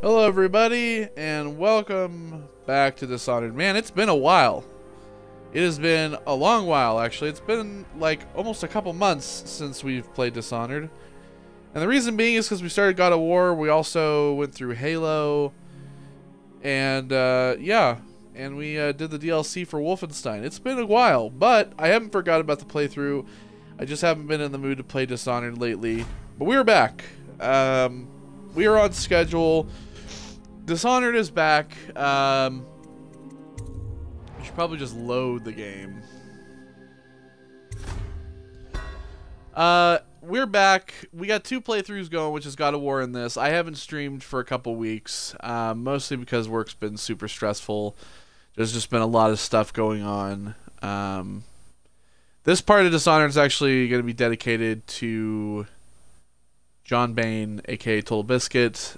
Hello everybody, and welcome back to Dishonored. Man, it's been a while. It has been a long while, actually. It's been like almost a couple months since we've played Dishonored. And the reason being is because we started God of War, we also went through Halo, and yeah, and we did the DLC for Wolfenstein. It's been a while, but I haven't forgot about the playthrough. I just haven't been in the mood to play Dishonored lately. But we're back. We are on schedule. Dishonored is back. I should probably just load the game. We're back. We got 2 playthroughs going, which is God of War and this. I haven't streamed for a couple weeks, mostly because work's been super stressful. There's just been a lot of stuff going on. This part of Dishonored is actually going to be dedicated to John Bain, aka Total Biscuit,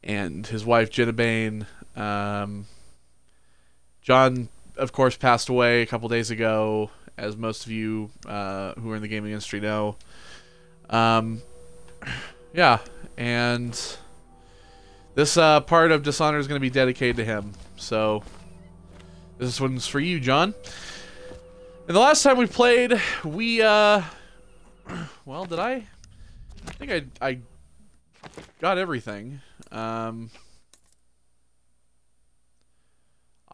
and his wife Jenna Bain. John, of course, passed away a couple days ago, as most of you who are in the gaming industry know. Yeah, and this part of Dishonored is going to be dedicated to him. So this one's for you, John. And the last time we played, we well, did I think I got everything.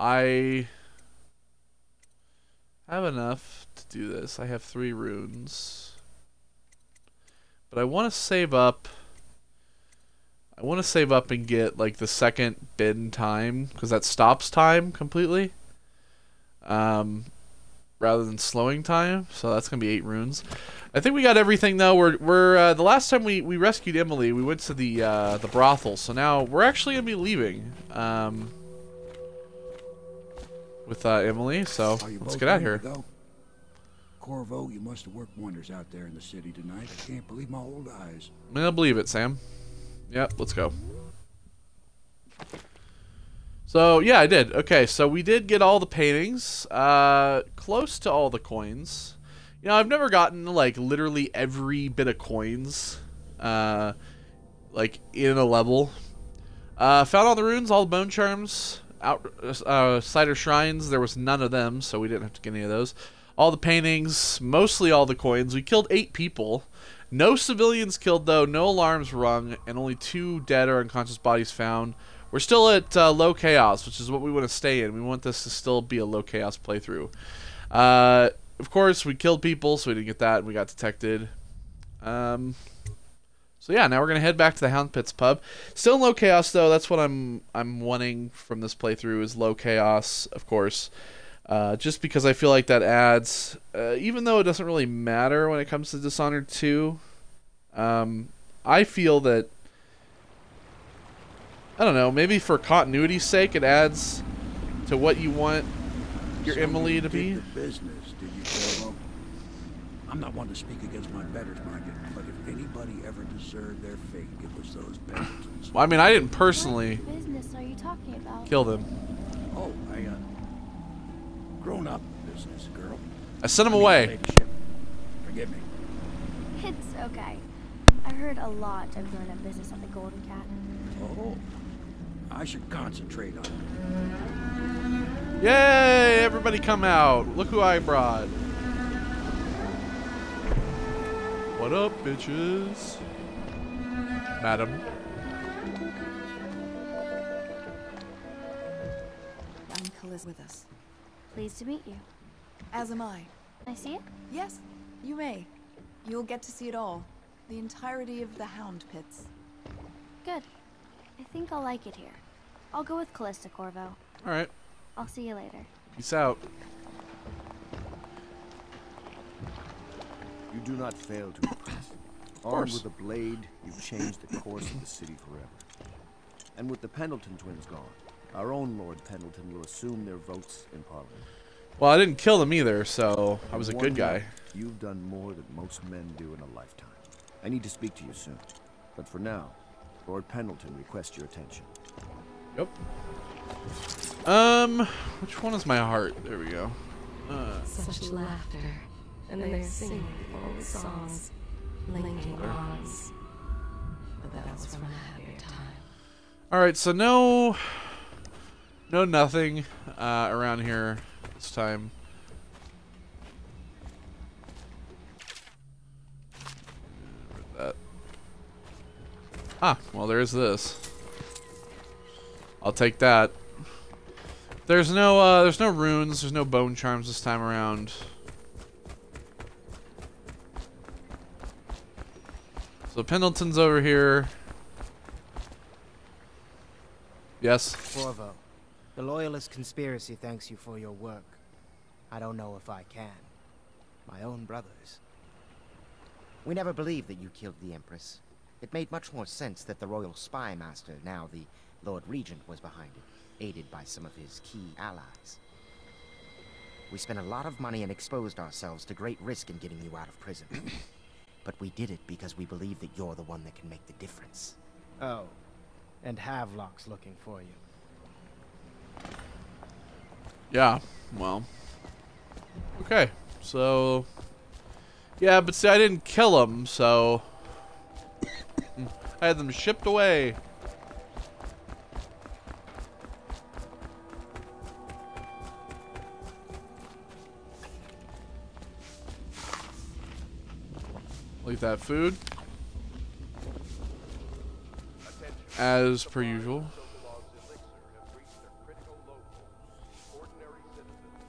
I have enough to do this. I have 3 runes. But I want to save up. I want to save up and get like the second bin time, because that stops time completely. Rather than slowing time. So that's going to be 8 runes. I think we got everything though. We're the last time we rescued Emily, we went to the brothel. So now we're actually going to be leaving. With Emily, so let's get out of here. Corvo, you must have worked wonders out there in the city tonight. I can't believe my old eyes. I don't believe it, Sam. Yep, let's go. So yeah, I did. Okay, so we did get all the paintings, close to all the coins. You know, I've never gotten like literally every bit of coins, like in a level. Found all the runes, all the bone charms. Cider shrines, there was none of them, so we didn't have to get any of those. All the paintings, mostly all the coins. We killed 8 people. No civilians killed though, no alarms rung, and only 2 dead or unconscious bodies found. We're still at low chaos, which is what we want to stay in. We want this to still be a low chaos playthrough. Of course, we killed people, so we didn't get that, and we got detected. So yeah, now we're gonna head back to the Hound Pits pub. Still in low chaos though. That's what I'm wanting from this playthrough, is low chaos, of course. Just because I feel like that adds, even though it doesn't really matter when it comes to Dishonored 2. I feel that, I don't know, maybe for continuity's sake, it adds to what you want your So Emily you to be. did the business, did you, Corvo? I'm not one to speak against my betters, mind you, but if anybody ever deserved their fate, it was those Pendletons. Well, I mean, I didn't personally What business are you talking about? kill them. Oh, grown-up business, girl. I sent them I mean, away. ladyship. Forgive me. It's okay. I heard a lot of grown-up business at the Golden Cat. Oh, I should concentrate on it. Yay! Everybody come out. Look who I brought. What up, bitches? Madam. Uncle is with us. Pleased to meet you. As am I. Can I see it? Yes, you may. You'll get to see it all. The entirety of the Hound Pits. Good. I think I'll like it here. I'll go with Callista, Corvo. Alright. I'll see you later. Peace out. You do not fail to impress. Armed with a blade, you've changed the course of the city forever. And with the Pendleton twins gone, our own Lord Pendleton will assume their votes in Parliament. Well, I didn't kill them either, so I was a good guy. You've done more than most men do in a lifetime. I need to speak to you soon. But for now, Lord Pendleton requests your attention. Yep. Which one is my heart? There we go. Such laughter, and they're singing old songs, linking arms. But that was from a happier time. All right, so no nothing around here this time. That. Ah, well, there's this. I'll take that. There's no runes. There's no bone charms this time around. So Pendleton's over here. Yes. Corvo, the Loyalist conspiracy thanks you for your work. I don't know if I can. My own brothers. We never believed that you killed the Empress. It made much more sense that the Royal Spy Master, now the Lord Regent, was behind it, aided by some of his key allies. We spent a lot of money and exposed ourselves to great risk in getting you out of prison. But we did it because we believe that you're the one that can make the difference. Oh. And Havelock's looking for you. Yeah, well. Okay, so... Yeah, but see, I didn't kill them, so... I had them shipped away. Leave that food. As per usual.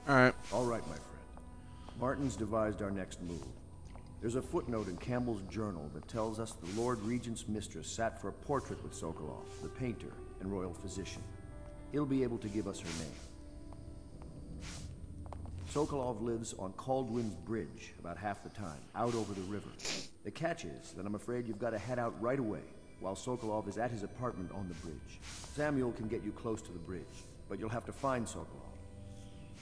Alright. Alright, my friend. Martin's devised our next move. There's a footnote in Campbell's journal that tells us the Lord Regent's mistress sat for a portrait with Sokolov, the painter and royal physician. He'll be able to give us her name. Sokolov lives on Caldwin's Bridge about half the time, out over the river. The catch is that I'm afraid you've got to head out right away, while Sokolov is at his apartment on the bridge. Samuel can get you close to the bridge, but you'll have to find Sokolov.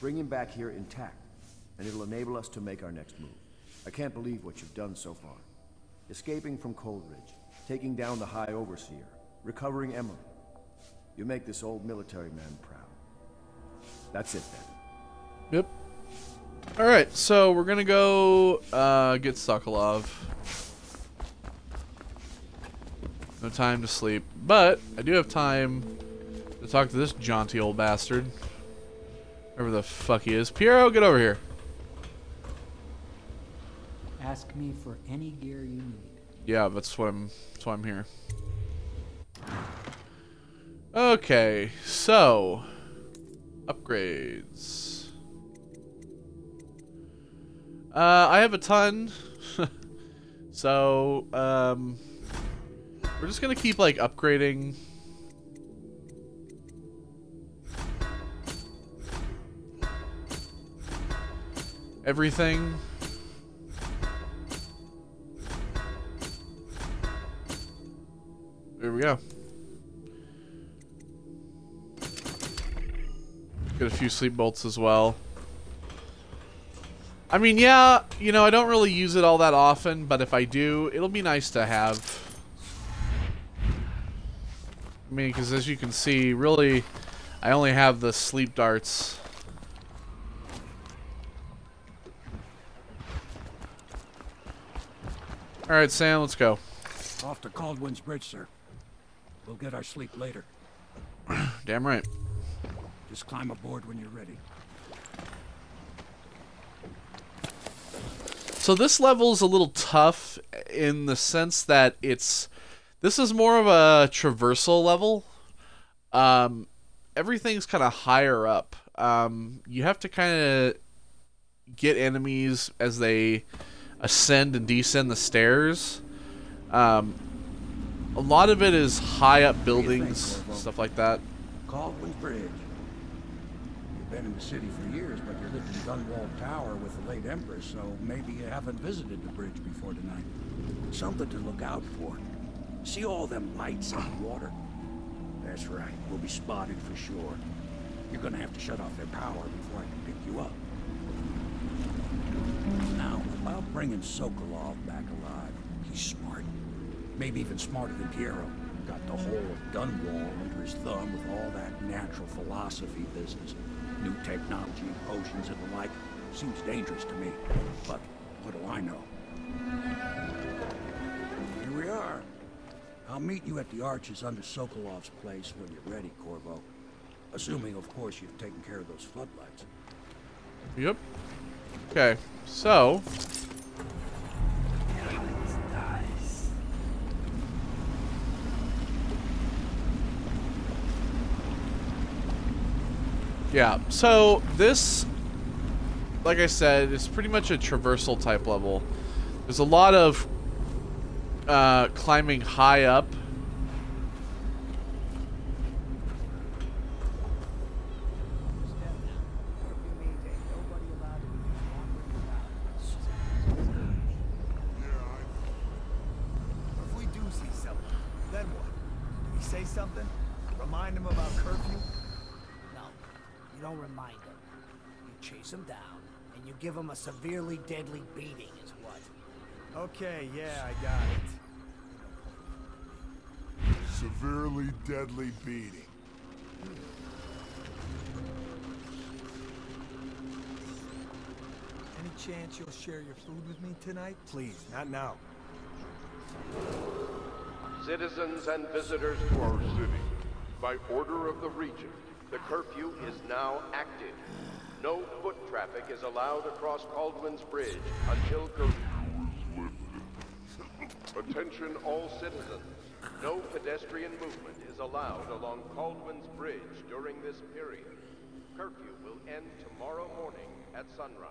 Bring him back here intact, and it'll enable us to make our next move. I can't believe what you've done so far. Escaping from Coldridge, taking down the High Overseer, recovering Emily. You make this old military man proud. That's it then. Yep. Alright, so we're gonna go get Sokolov. No time to sleep, but I do have time to talk to this jaunty old bastard. Wherever the fuck he is. Piero, get over here. Ask me for any gear you need. Yeah, that's why I'm here. Okay, so upgrades. I have a ton. So, we're just gonna keep like upgrading. Everything. There we go. Get a few sleep bolts as well. I mean, yeah, you know, I don't really use it all that often, but if I do, it'll be nice to have. I mean, because as you can see, really, I only have the sleep darts. Alright, Sam, let's go. Off to Caldwin's Bridge, sir. We'll get our sleep later. Damn right. Just climb aboard when you're ready. So this level is a little tough in the sense that this is more of a traversal level. Everything's kind of higher up. You have to kind of get enemies as they ascend and descend the stairs. A lot of it is high up buildings, stuff like that. Caldwin's Bridge. You've been in the city for years, but you lived in Dunwall Tower with the late Empress, so maybe you haven't visited the bridge before tonight. Something to look out for. See all them lights on the water? That's right, we'll be spotted for sure. You're gonna have to shut off their power before I can pick you up. Now, about bringing Sokolov back alive, he's smart. Maybe even smarter than Piero. Got the whole of Dunwall under his thumb with all that natural philosophy business. New technology, potions, and the like. Seems dangerous to me. But what do I know? Here we are. I'll meet you at the arches under Sokolov's place when you're ready, Corvo. Assuming, of course, you've taken care of those floodlights. Yep. Okay, so... yeah, so this, like I said, is pretty much a traversal type level. There's a lot of climbing high up. If we do see something, then what? Do we say something? Remind him about curfew? No, you don't remind him. You chase him down, and you give him a severely deadly beating is what. Okay, yeah, I got it. Severely deadly beating. Any chance you'll share your food with me tonight? Please, not now. Citizens and visitors to our city, by order of the Regent, the curfew is now active. No foot traffic is allowed across Caldwell's Bridge until curfew is lifted. Attention all citizens. No pedestrian movement is allowed along Caldwell's Bridge during this period. Curfew will end tomorrow morning at sunrise.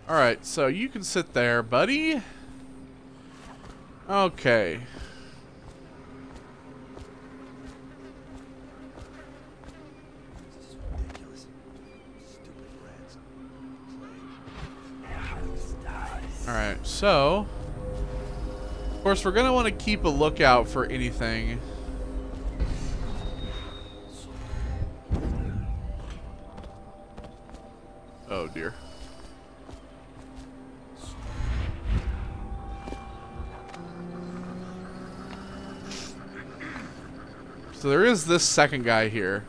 Alright, so you can sit there, buddy. Okay. Alright, so... of course, we're going to want to keep a lookout for anything. Oh, dear. So there is this second guy here.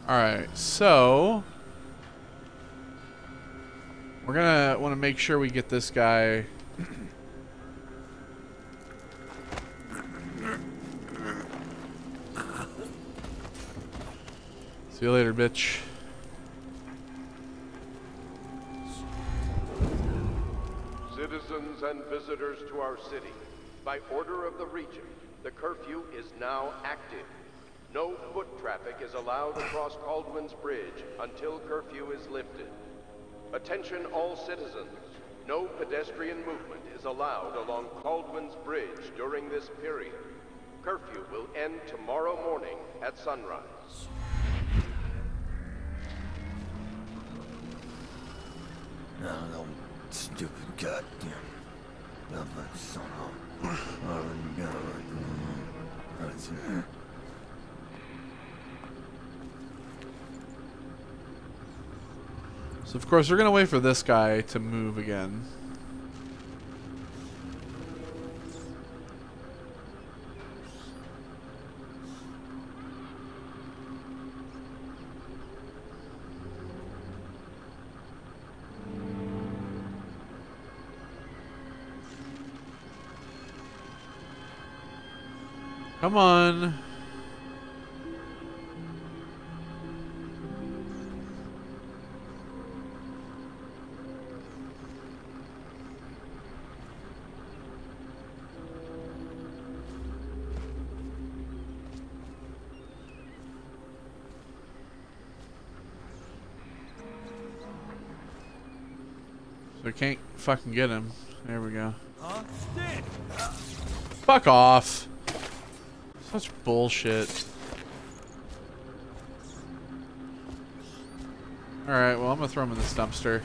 Alright, so we're gonna want to make sure we get this guy. See you later, bitch. Citizens and visitors to our city, by order of the Regent, the curfew is now active. No foot traffic is allowed across Caldwell's Bridge until curfew is lifted. Attention all citizens. No pedestrian movement is allowed along Caldwell's Bridge during this period. Curfew will end tomorrow morning at sunrise. No, stupid goddamn. So of course we're gonna wait for this guy to move again. Come on. So I can't fucking get him. There we go. Huh? Stick! Fuck off. Such bullshit. Alright, well, I'm gonna throw him in this dumpster.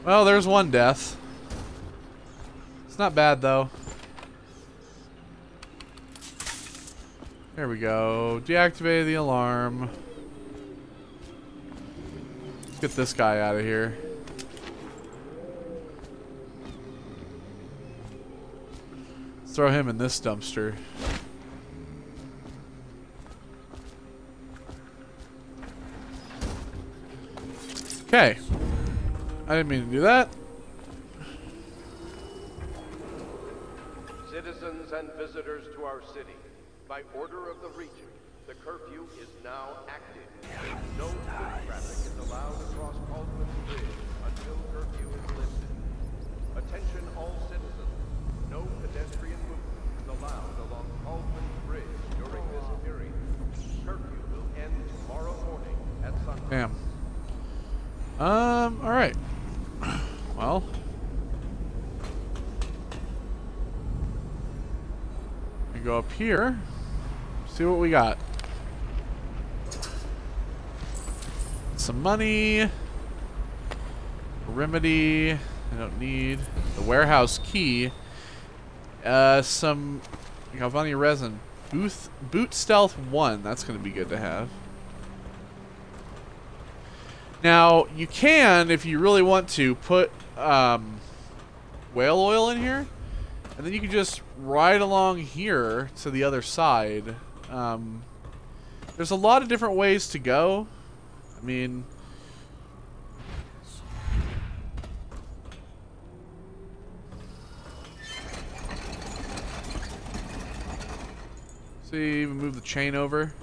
Well, there's one death. It's not bad, though. There we go. Deactivate the alarm. Let's get this guy out of here. Let's throw him in this dumpster. Okay. I didn't mean to do that. Citizens and visitors to our city, by order of the Regent, the curfew is now active. No foot traffic is allowed across Caldwell's Bridge until curfew is lifted. Attention all citizens, no pedestrian movement is allowed along Caldwell's Bridge during this period. Curfew will end tomorrow morning at sunrise. Damn. Alright. Well. We go up here. See what we got. Some money. A remedy. I don't need. The warehouse key. Some Galvani resin. Boot stealth 1. That's going to be good to have. Now, you can, if you really want to, put whale oil in here. And then you can just ride along here to the other side. There's a lot of different ways to go. I mean... See, even move the chain over.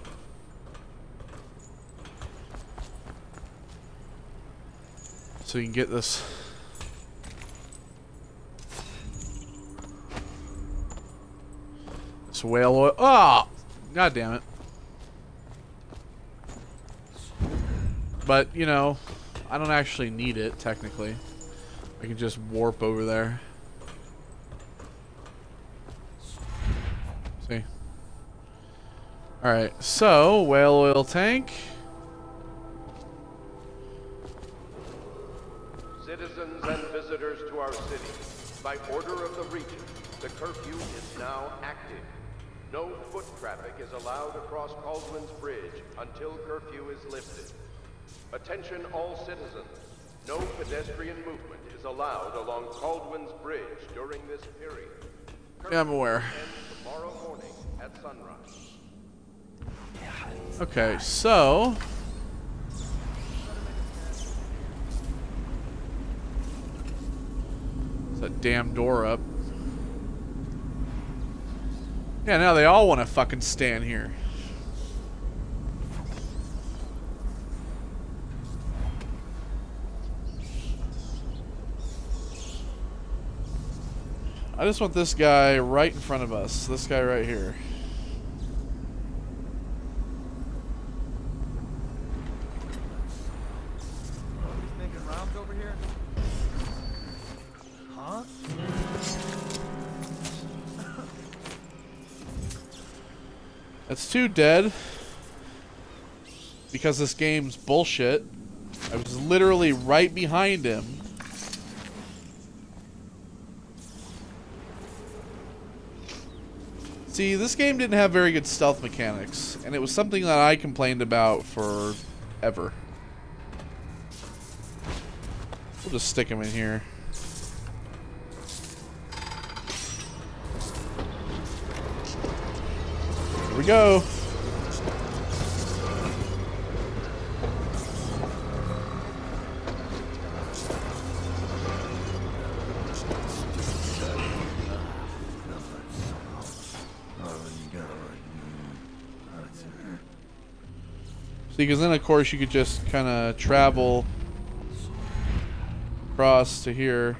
So you can get this. This whale oil. Oh! God damn it. But, you know, I don't actually need it, technically. I can just warp over there. See? Alright, so, whale oil tank. Citizens and visitors to our city, by order of the Regent, the curfew is now active. No foot traffic is allowed across Caldwell's Bridge until curfew is lifted. Attention all citizens, no pedestrian movement is allowed along Caldwell's Bridge during this period. Yeah, I'm aware. Ends tomorrow morning at sunrise. Okay, so... that damn door up. Yeah, now they all want to fucking stand here. I just want this guy right in front of us. This guy right here. He's making rounds over here? Huh? That's 2 dead. Because this game's bullshit. I was literally right behind him. See, this game didn't have very good stealth mechanics, and it was something that I complained about forever. We'll just stick him in here. Here we go. See, because then of course you could just kind of travel across to here.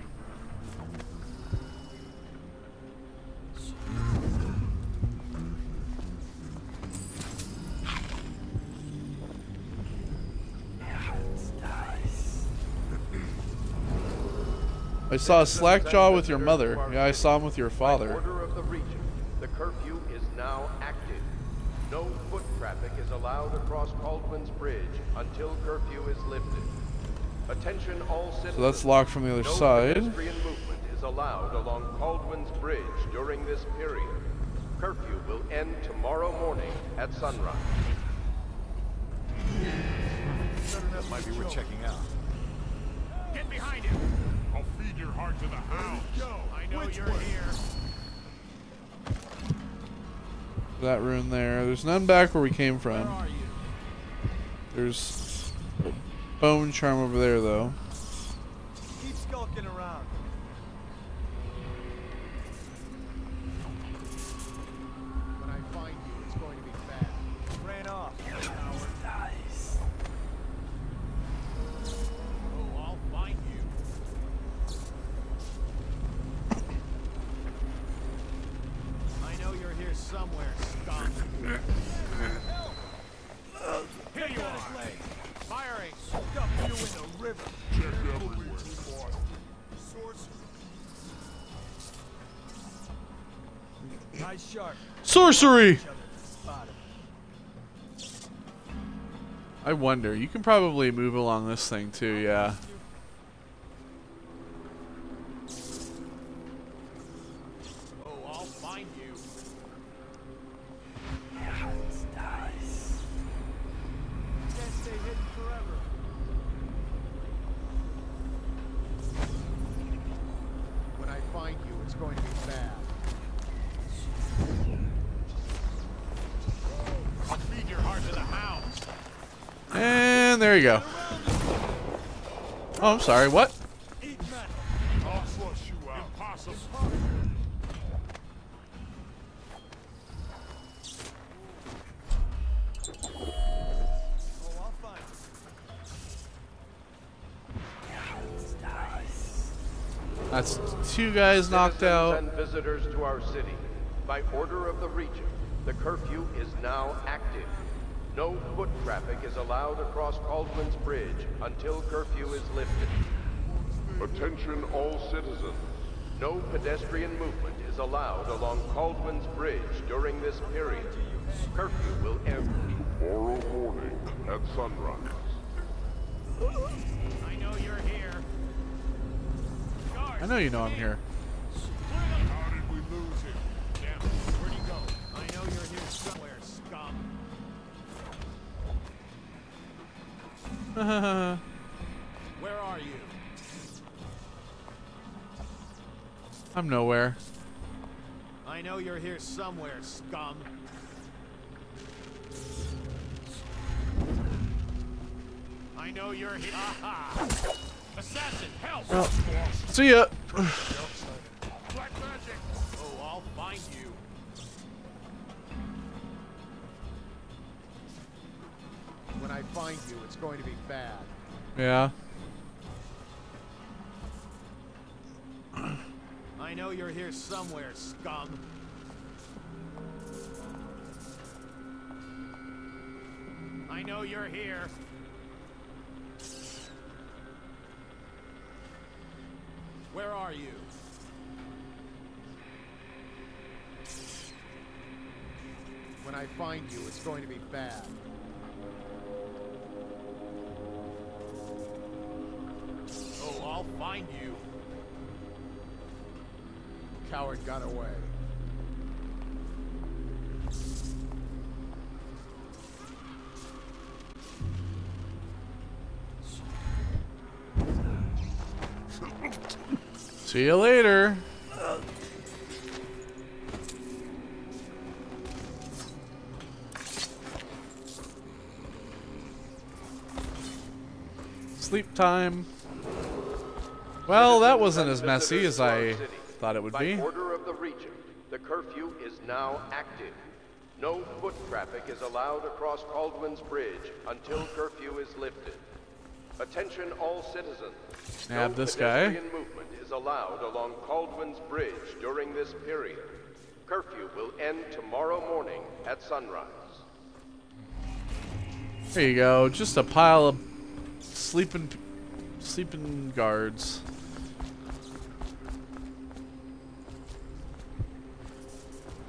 I saw a Slackjaw with your mother. Yeah, I saw him with your father. By order of the Regent, the curfew is now active. No foot traffic is allowed across Caldwell's Bridge until curfew is lifted. Attention all citizens. So that's locked from the other side. Pedestrian movement is allowed along Caldwell's Bridge during this period. Curfew will end tomorrow morning at sunrise. That might be worth checking out. Get behind him! I'll feed your heart to the hounds. I know you're here. That room there. There's none back where we came from. There's a bone charm over there, though. Keep skulking around. When I find you, it's going to be bad. Ran off. Howard dies. Oh, I'll find you. I know you're here somewhere, scum. Here you are. Firing. Stuff you in the river. Check everywhere. Sorcery. Nice shark. Sorcery! I wonder. You can probably move along this thing too, yeah. Oh, I'll find you. Can't stay hidden forever. When I find you, it's going to be bad. I'll feed your heart to the hounds. And there you go. Oh, I'm sorry. What? I'll flush you out. Impossible. Oh, I'll find you. That's two guys knocked out. And visitors to our city. By order of the Regent, the curfew is now active. No foot traffic is allowed across Caldwell's Bridge until curfew is lifted. Attention all citizens. No pedestrian movement is allowed along Caldwell's Bridge during this period. Curfew will end tomorrow morning at sunrise. I know you're here. I know you know I'm here. How did we lose him? Damn it. Where'd he go? I know you're here somewhere, scum. Where are you? I'm nowhere. I know you're here somewhere, scum. I know you're here. Aha! Assassin, help! Oh. See ya. Black magic! Oh, I'll find you. When I find you, it's going to be bad. Yeah. I know you're here somewhere, scum. I know you're here. Where are you? When I find you, it's going to be bad. Oh, I'll find you. Coward got away. See you later. Sleep time. Well, that wasn't as messy as I thought it would be. By order of the Regent, the curfew is now active. No foot traffic is allowed across Caldwell's Bridge until curfew is lifted. Attention all citizens. Nab no this guy. pedestrian movement is allowed along Caldwell's Bridge during this period. Curfew will end tomorrow morning at sunrise. There you go. Just a pile of sleeping guards.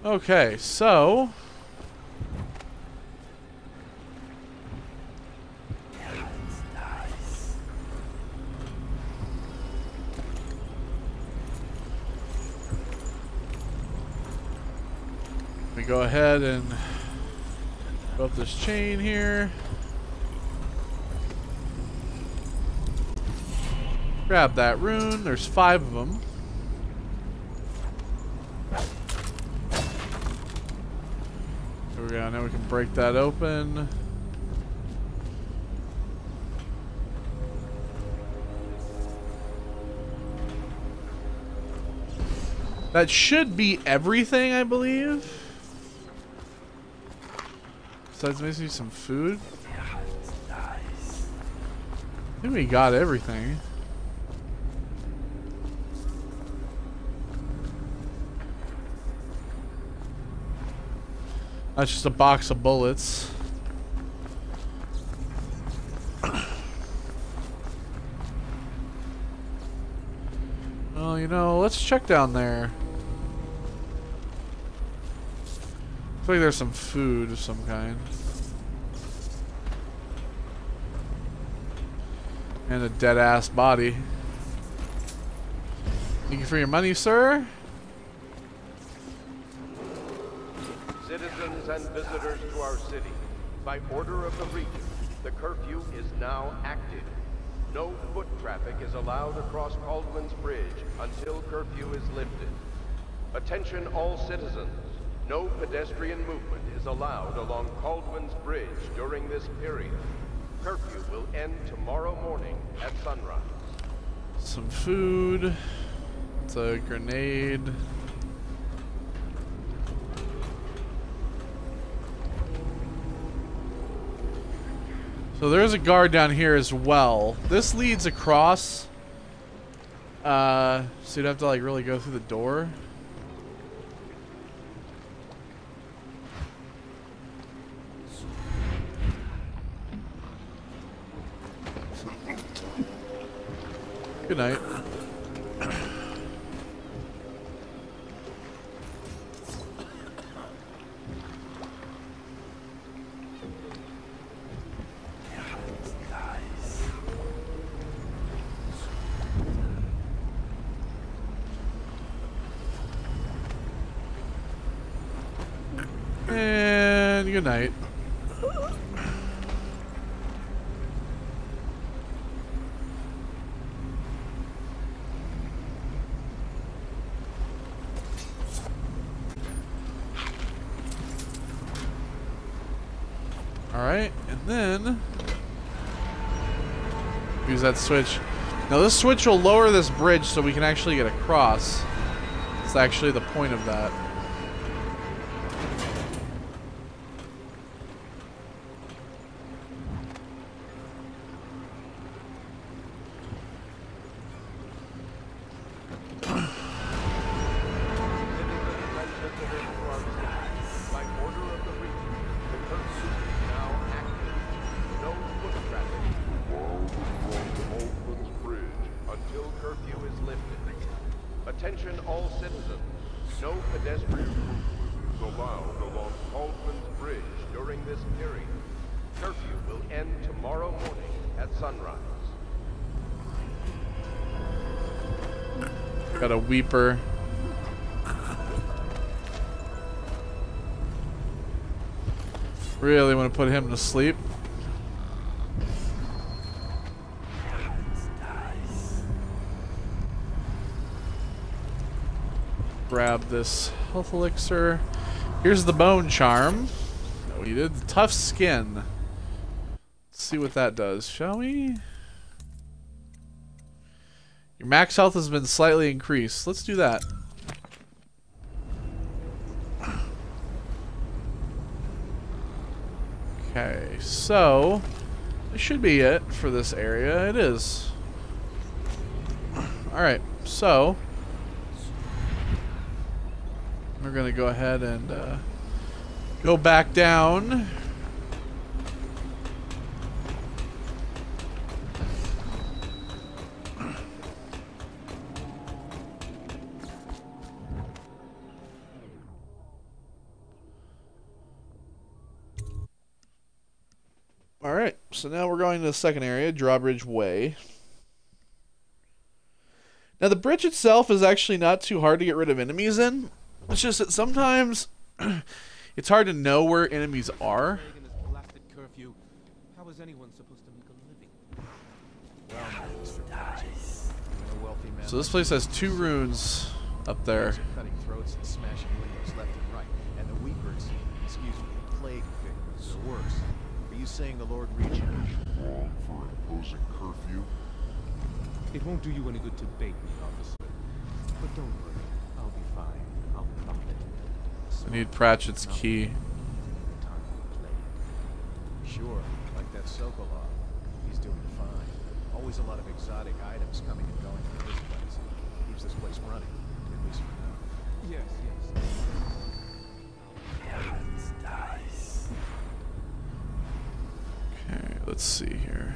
Okay, so we go ahead and go up this chain here. Grab that rune. There's 5 of them. Here we go. Now we can break that open. That should be everything, I believe. Besides maybe some food. I think we got everything. That's just a box of bullets. Well, you know, let's check down there. Looks like there's some food of some kind. And a dead-ass body. Thank you for your money, sir. Citizens and visitors to our city, by order of the Regent, the curfew is now active. No foot traffic is allowed across Caldwell's Bridge until curfew is lifted. Attention all citizens. No pedestrian movement is allowed along Caldwell's Bridge during this period. Curfew will end tomorrow morning at sunrise. Some food. It's a grenade. So there's a guard down here as well. This leads across. So you'd have to like really go through the door. Good night. And good night. Alright, and then use that switch. Now this switch will lower this bridge so we can actually get across. It's actually the point of that. Attention all citizens. No pedestrian movement is allowed along Caldwell's Bridge during this period. Curfew will end tomorrow morning at sunrise. Got a weeper. Really want to put him to sleep. Grab this health elixir. Here's the bone charm. No, we did the tough skin. Let's see what that does, shall we? Your max health has been slightly increased. Let's do that. Okay, so this should be it for this area. It is. Alright, so we're gonna go ahead and go back down. Alright, so now we're going to the second area, Drawbridge Way. Now the bridge itself is actually not too hard to get rid of enemies in. It's just that sometimes it's hard to know where enemies are. How is anyone supposed to make a living? So this place has 2 runes up there. Cutting throats and smashing windows left and right. And the Weepers, excuse me, plague figures, or worse. Are you saying the Lord Regent? Wrong for imposing curfew? It won't do you any good to bait me, officer. But don't worry, I'll be fine. I'll pop it. I need Pratchett's key. Sure, like that Sokolov. He's doing fine. Always a lot of exotic items coming and going from this place. Keeps this place running, at least for now. Yes. Okay, let's see here.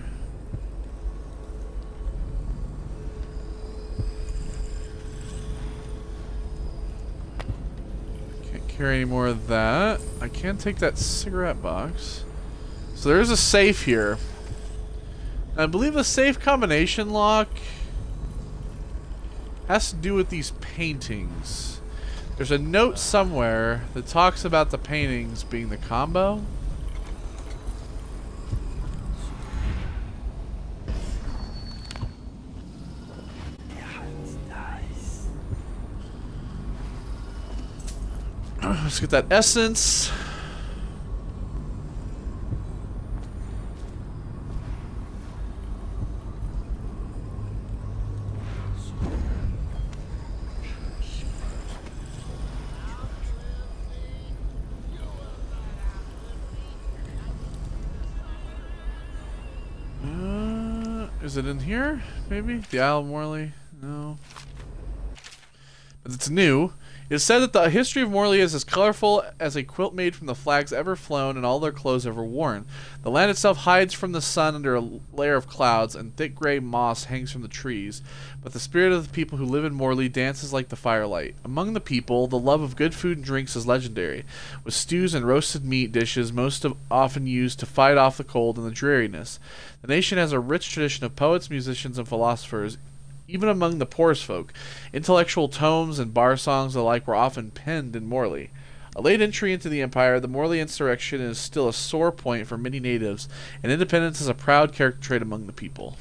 Can't carry any more of that. I can take that cigarette box. So there is a safe here. I believe the safe combination lock has to do with these paintings. There's a note somewhere that talks about the paintings being the combo. Let's get that essence. Is it in here? Maybe? The Isle of Morley? No. But it's new. It is said that the history of Morley is as colorful as a quilt made from the flags ever flown and all their clothes ever worn. The land itself hides from the sun under a layer of clouds, and thick gray moss hangs from the trees. But the spirit of the people who live in Morley dances like the firelight. Among the people, the love of good food and drinks is legendary, with stews and roasted meat dishes often used to fight off the cold and the dreariness. The nation has a rich tradition of poets, musicians, and philosophers. Even among the poorest folk, intellectual tomes and bar songs alike were often penned in Morley. A late entry into the empire, the Morley insurrection is still a sore point for many natives, and independence is a proud character trait among the people.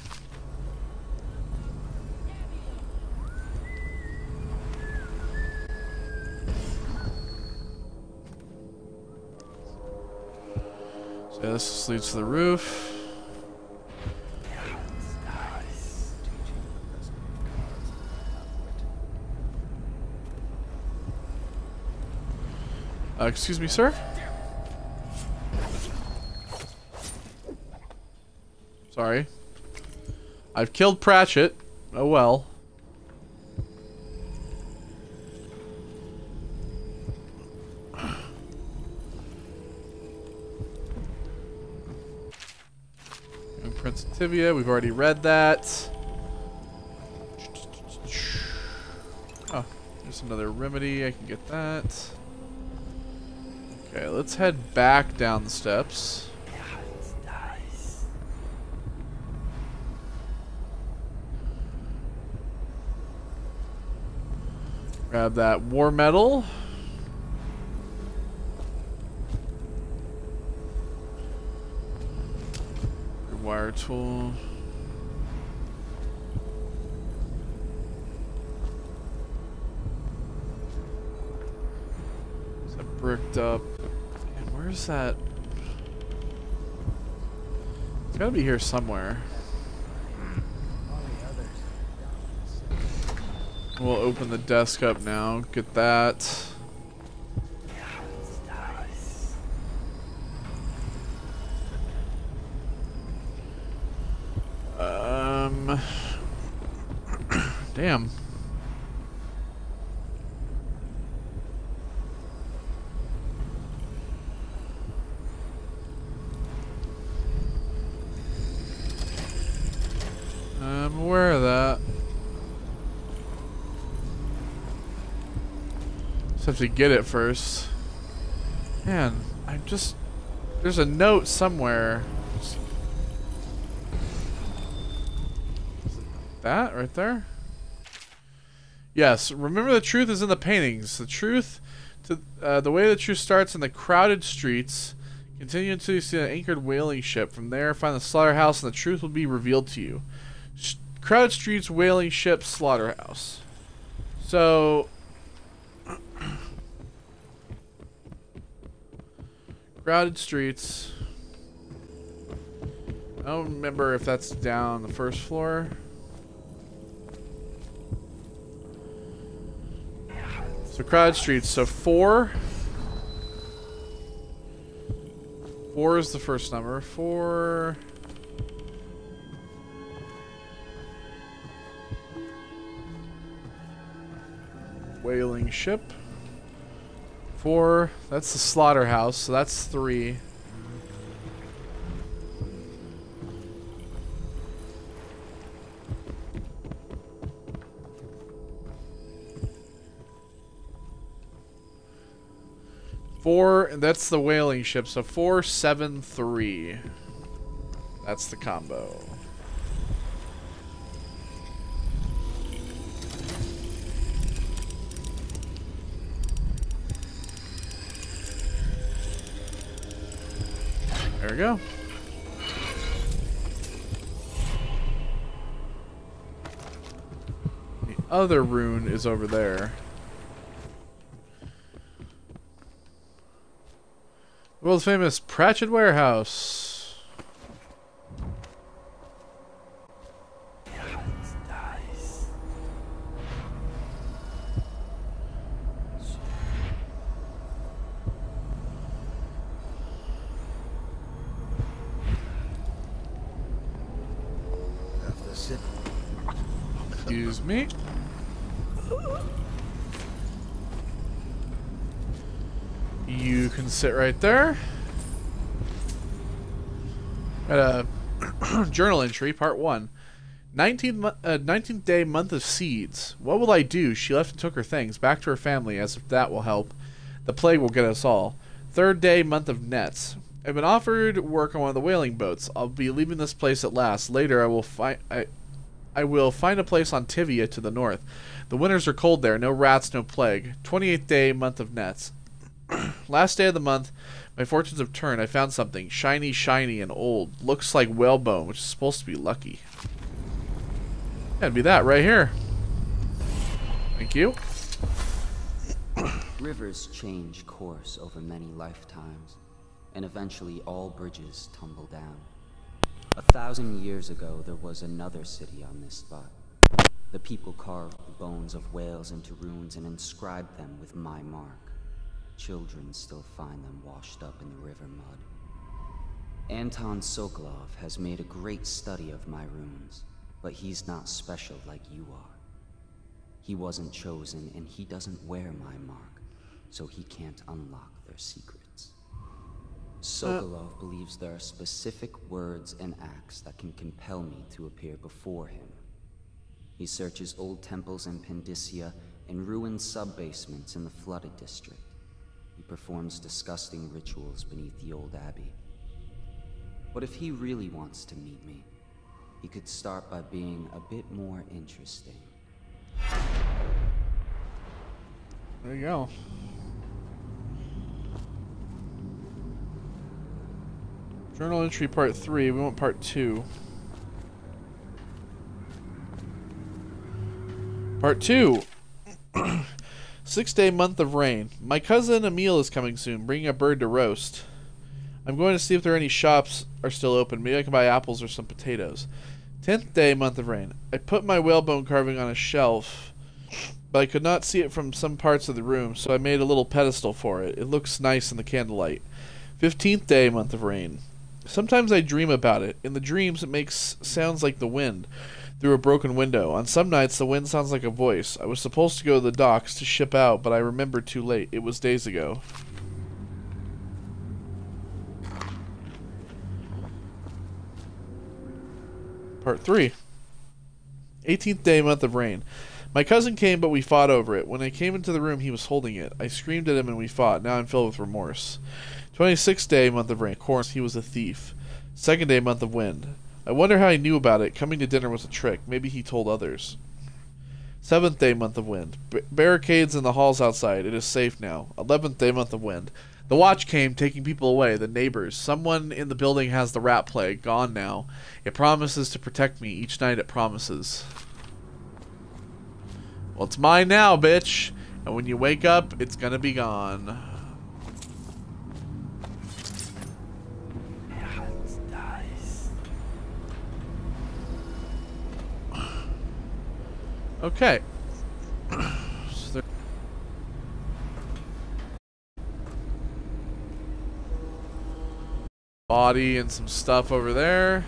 So yeah, this leads to the roof. Excuse me, sir? Sorry. I've killed Pratchett. Oh well. Young Prince of Tibia, we've already read that. Oh, there's another remedy. I can get that. Okay, let's head back down the steps. Grab that war medal. Wire tool. Is that bricked up? And where's that? It's gotta be here somewhere. We'll open the desk up now. Get that. Damn. I'm aware of that. Just have to get it first. Man, there's a note somewhere. That right there. Yes, remember the truth is in the paintings. The truth, the way the truth starts in the crowded streets. Continue until you see an anchored whaling ship. From there, find the slaughterhouse, and the truth will be revealed to you. Crowded streets, whaling ship, slaughterhouse. So, crowded streets. I don't remember if that's down the first floor. So crowded streets. So 4. 4 is the first number. 4. Whaling ship. 4. That's the slaughterhouse. So that's 3. And that's the whaling ship. So 4, 7, 3. That's the combo. There we go. The other rune is over there. World famous Pratchett Warehouse. Nice. Have to sit. Excuse me. You can sit right there. Got a journal entry, part 1. 19th day, month of seeds. What will I do? She left and took her things. Back to her family, as if that will help. The plague will get us all. 3rd day, month of nets. I've been offered work on one of the whaling boats. I'll be leaving this place at last. Later, I will find a place on Tivia to the north. The winters are cold there. No rats, no plague. 28th day, month of nets. Last day of the month, my fortunes have turned. I found something shiny, and old. Looks like whalebone, which is supposed to be lucky. That'd be that right here. Thank you. Rivers change course over many lifetimes, and eventually all bridges tumble down. 1,000 years ago, there was another city on this spot. The people carved the bones of whales into runes and inscribed them with my mark. Children still find them washed up in the river mud. Anton Sokolov has made a great study of my runes, but he's not special like you are. He wasn't chosen, and he doesn't wear my mark, so he can't unlock their secrets. Sokolov believes there are specific words and acts that can compel me to appear before him. He searches old temples in Pendicia and ruined sub-basements in the flooded district. He performs disgusting rituals beneath the old abbey. But if he really wants to meet me, he could start by being a bit more interesting. There you go. Journal entry part 3. We want part 2. Part 2. 6-day month of rain. My cousin Emil is coming soon, bringing a bird to roast. I'm going to see if there are any shops are still open. Maybe I can buy apples or some potatoes. 10th day, month of rain. I put my whalebone carving on a shelf, but I could not see it from some parts of the room, so I made a little pedestal for it. It looks nice in the candlelight. 15th day, month of rain. Sometimes I dream about it. In the dreams, it makes sounds like the wind through a broken window. On some nights, the wind sounds like a voice. I was supposed to go to the docks to ship out, but I remembered too late. It was days ago. Part 3. 18th day, month of rain. My cousin came, but we fought over it. When I came into the room, he was holding it. I screamed at him and we fought. Now I'm filled with remorse. 26th day, month of rain. Of course, he was a thief. 2nd day, month of wind. I wonder how he knew about it. Coming to dinner was a trick. Maybe he told others. 7th day, month of wind. Barricades in the halls outside. It is safe now. 11th day, month of wind. The watch came, taking people away, the neighbors. Someone in the building has the rat plague. Gone now. It promises to protect me. Each night it promises. Well, it's mine now, bitch. And when you wake up, it's gonna be gone. Okay. So there body and some stuff over there.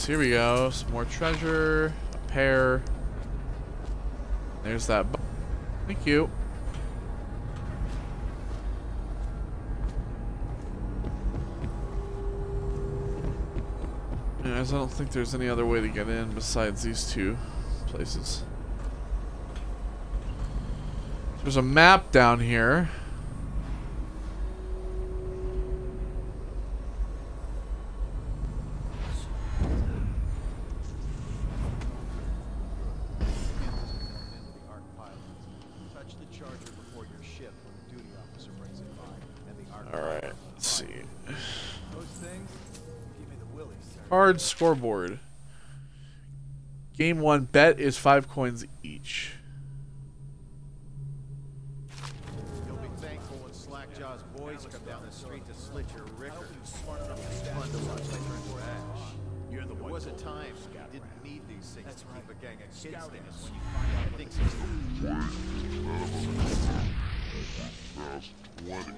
Here we go. Some more treasure. A pear. There's that. Thank you. Anyways, I don't think there's any other way to get in besides these two places. There's a map down here. Card scoreboard. Game 1 bet is 5 coins each. You'll be thankful when Slackjaw's boys come down the street to slit your ricker. It's fun to watch them turn trash. You're the one. There was a time you didn't need these things to keep a gang of kids down when you find out things are 20.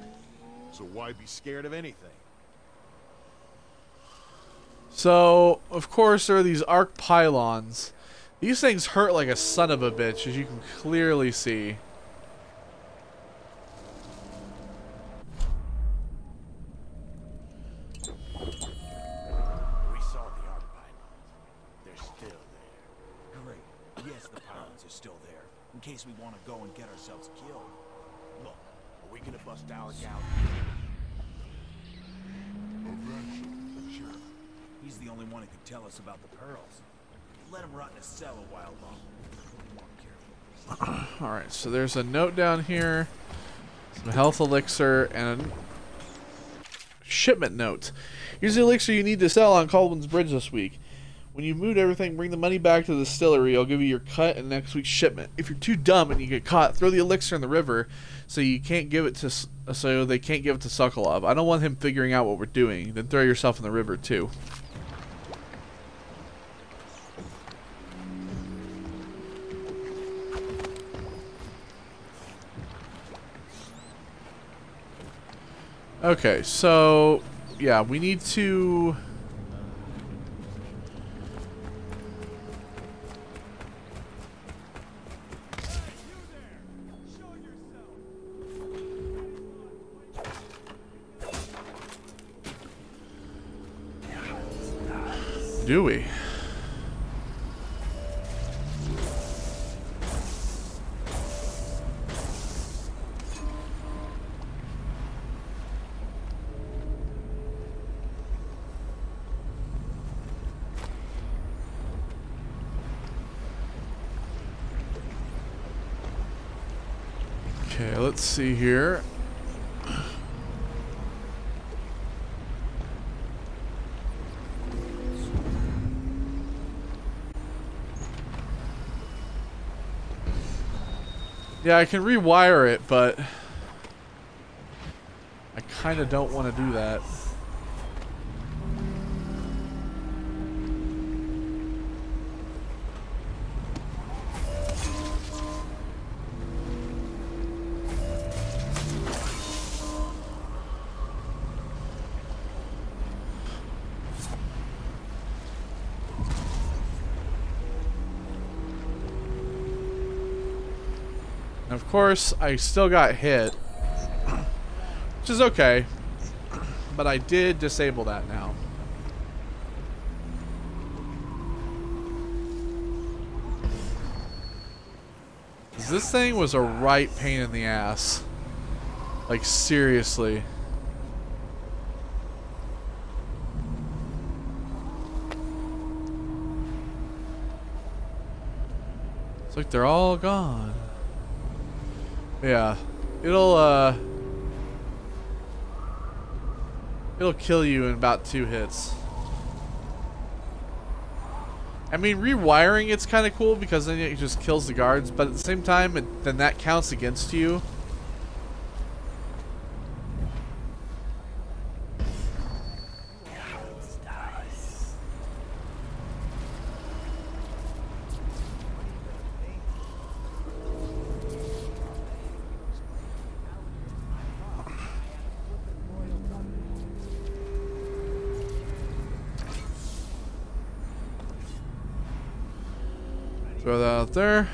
So why be scared of anything? So, of course, there are these arc pylons. These things hurt like a son of a bitch, as you can clearly see. We saw the arc pylons. They're still there. Great. Yes, the pylons are still there, in case we want to go and get ourselves killed. Look, are we gonna bust our gout? Eventually. Sure. He's the only one who could tell us about the pearls. Let him rot in a cell a while longer. Alright, so there's a note down here. Some health elixir and a shipment note. Here's the elixir you need to sell on Caldwell's Bridge this week. When you've moved everything, bring the money back to the distillery. I'll give you your cut and next week's shipment. If you're too dumb and you get caught, throw the elixir in the river so they can't give it to Sokolov. I don't want him figuring out what we're doing. Then throw yourself in the river too. Okay, so yeah, we need to do we? Okay, let's see here. Yeah, I can rewire it, but I kind of don't want to do that. And of course, I still got hit, which is okay, but I did disable that now. This thing was a right pain in the ass. Like, seriously. It's like they're all gone. Yeah. It'll kill you in about 2 hits. I mean, rewiring it's kind of cool because then it just kills the guards, but at the same time, then that counts against you. Throw that out there.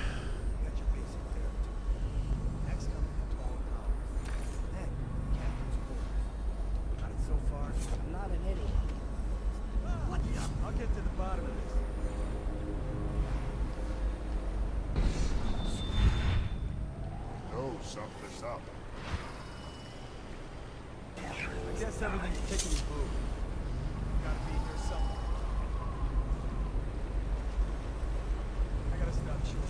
I'll get to the bottom of this. Know something's up. I guess everything's ticking boo. Gotta be here somewhere. I gotta stop shooting.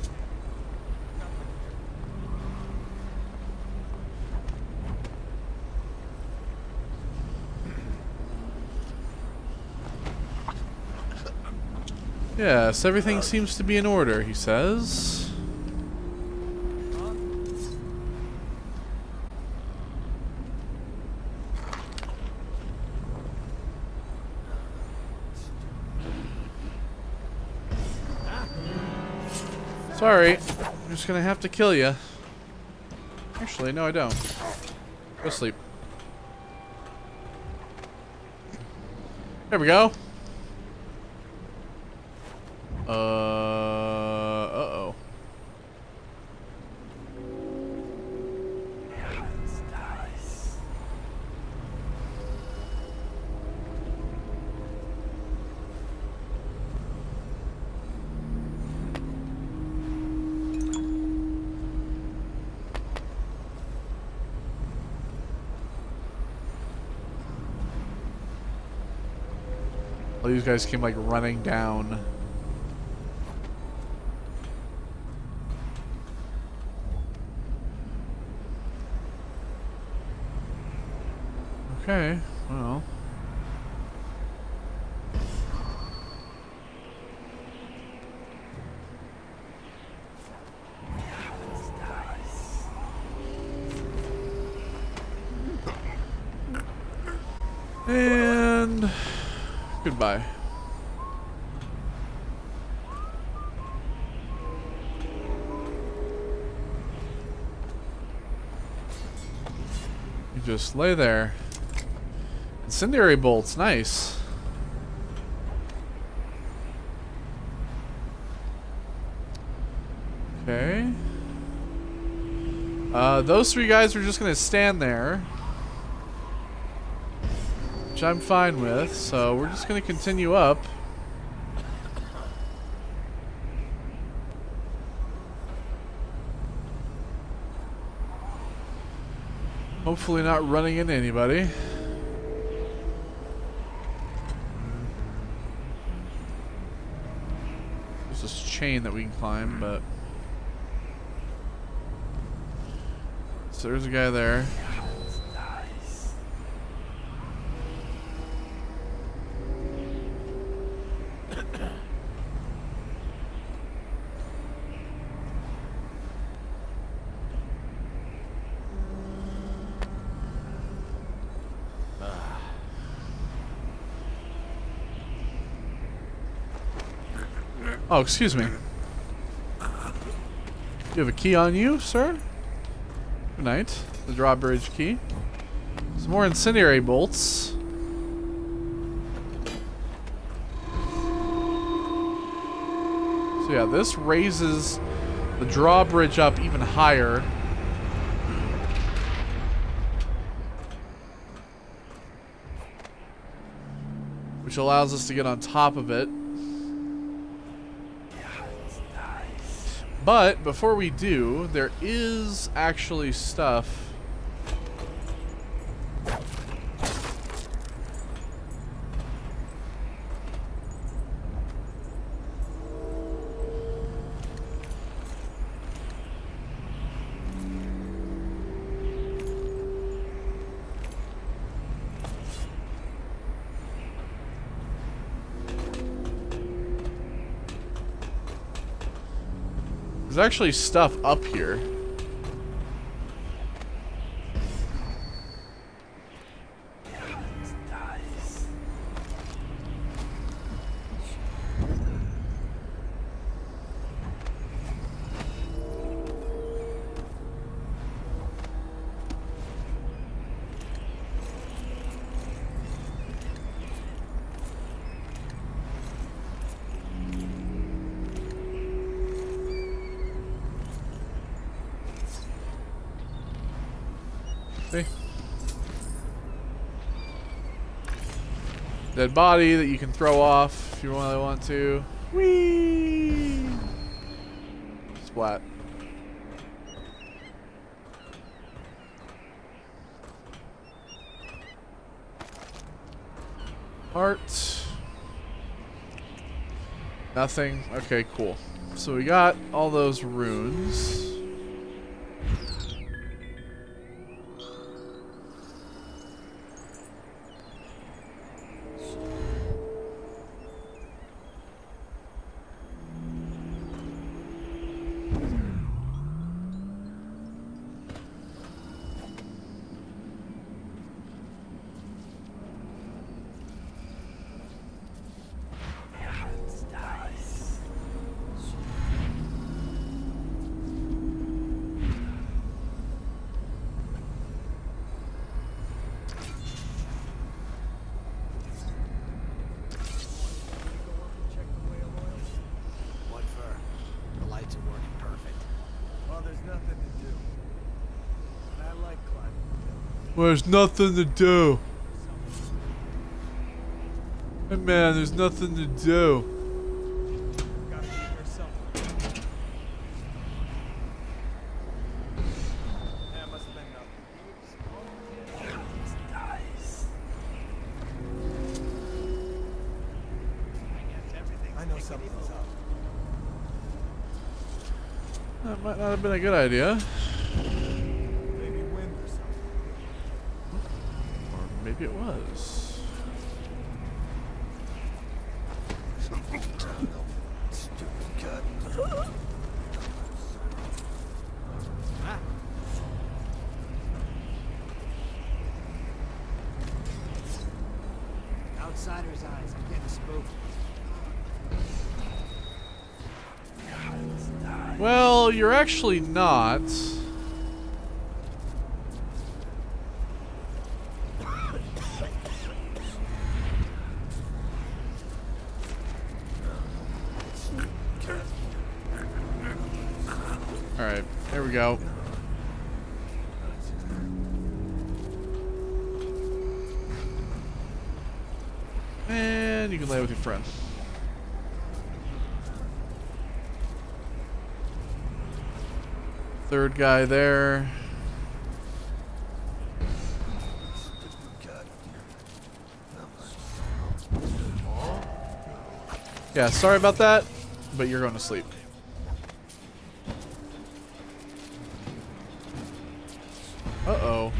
Yes, everything seems to be in order, he says. Sorry, I'm just gonna have to kill you. Actually, no, I don't. Go sleep. There we go. Uh-oh. All these guys came like running down. Okay, well. And goodbye. You just lay there. Incendiary bolts, nice. Okay. Those 3 guys are just gonna stand there, which I'm fine with, so we're just gonna continue up. Hopefully not running into anybody. There's this chain that we can climb, but... So there's a guy there. Oh, excuse me. You have a key on you, sir? Good night. The drawbridge key. Some more incendiary bolts. So yeah, this raises the drawbridge up even higher. which allows us to get on top of it. But before we do, there is actually stuff. There's actually stuff up here. See? Dead body that you can throw off if you really want to. Whee! Splat. Art. Nothing. Okay, cool. So we got all those runes. Well, there's nothing to do. Hey man, there's nothing to do. That might not have been a good idea. Maybe it was. Outsider's eyes, I'm getting spooked. Well, you're actually not. Alright, there we go. And you can lay with your friend. Third guy there. Yeah, sorry about that, but you're going to sleep. Uh-oh.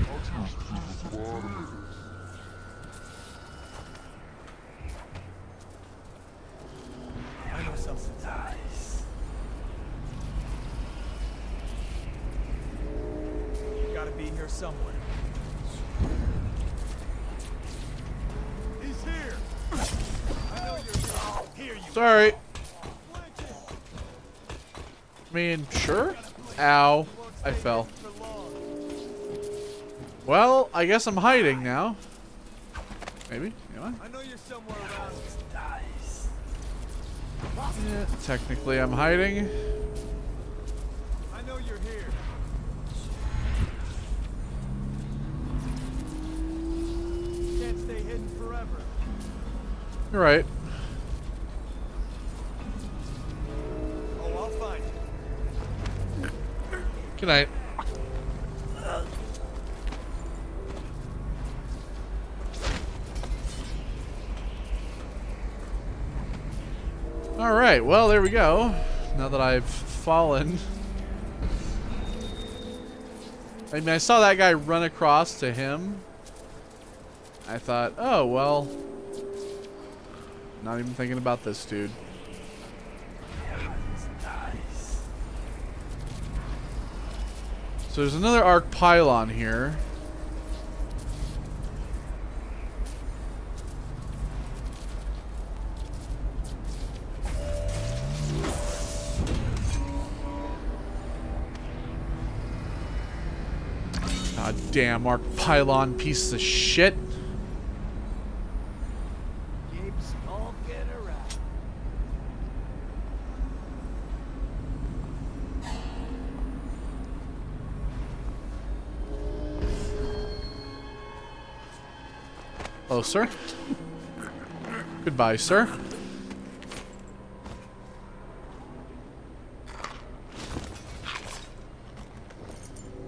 I know something dies. You gotta be here somewhere. He's here. I know you're here. Here you Sorry. I mean, sure. Ow. I fell. Well, I guess I'm hiding now. Maybe? Am I? I know you're somewhere around. Yeah, technically I'm hiding. I know you're here. Can't stay hidden forever. You're right. Oh, I'll find you. Good night. Alright, well, there we go. Now that I've fallen. I mean, I saw that guy run across to him. I thought, oh, well. Not even thinking about this dude. So there's another arc pylon here. God damn, arc pylon piece of shit. Keeps smoking around. Hello, sir. Goodbye, sir.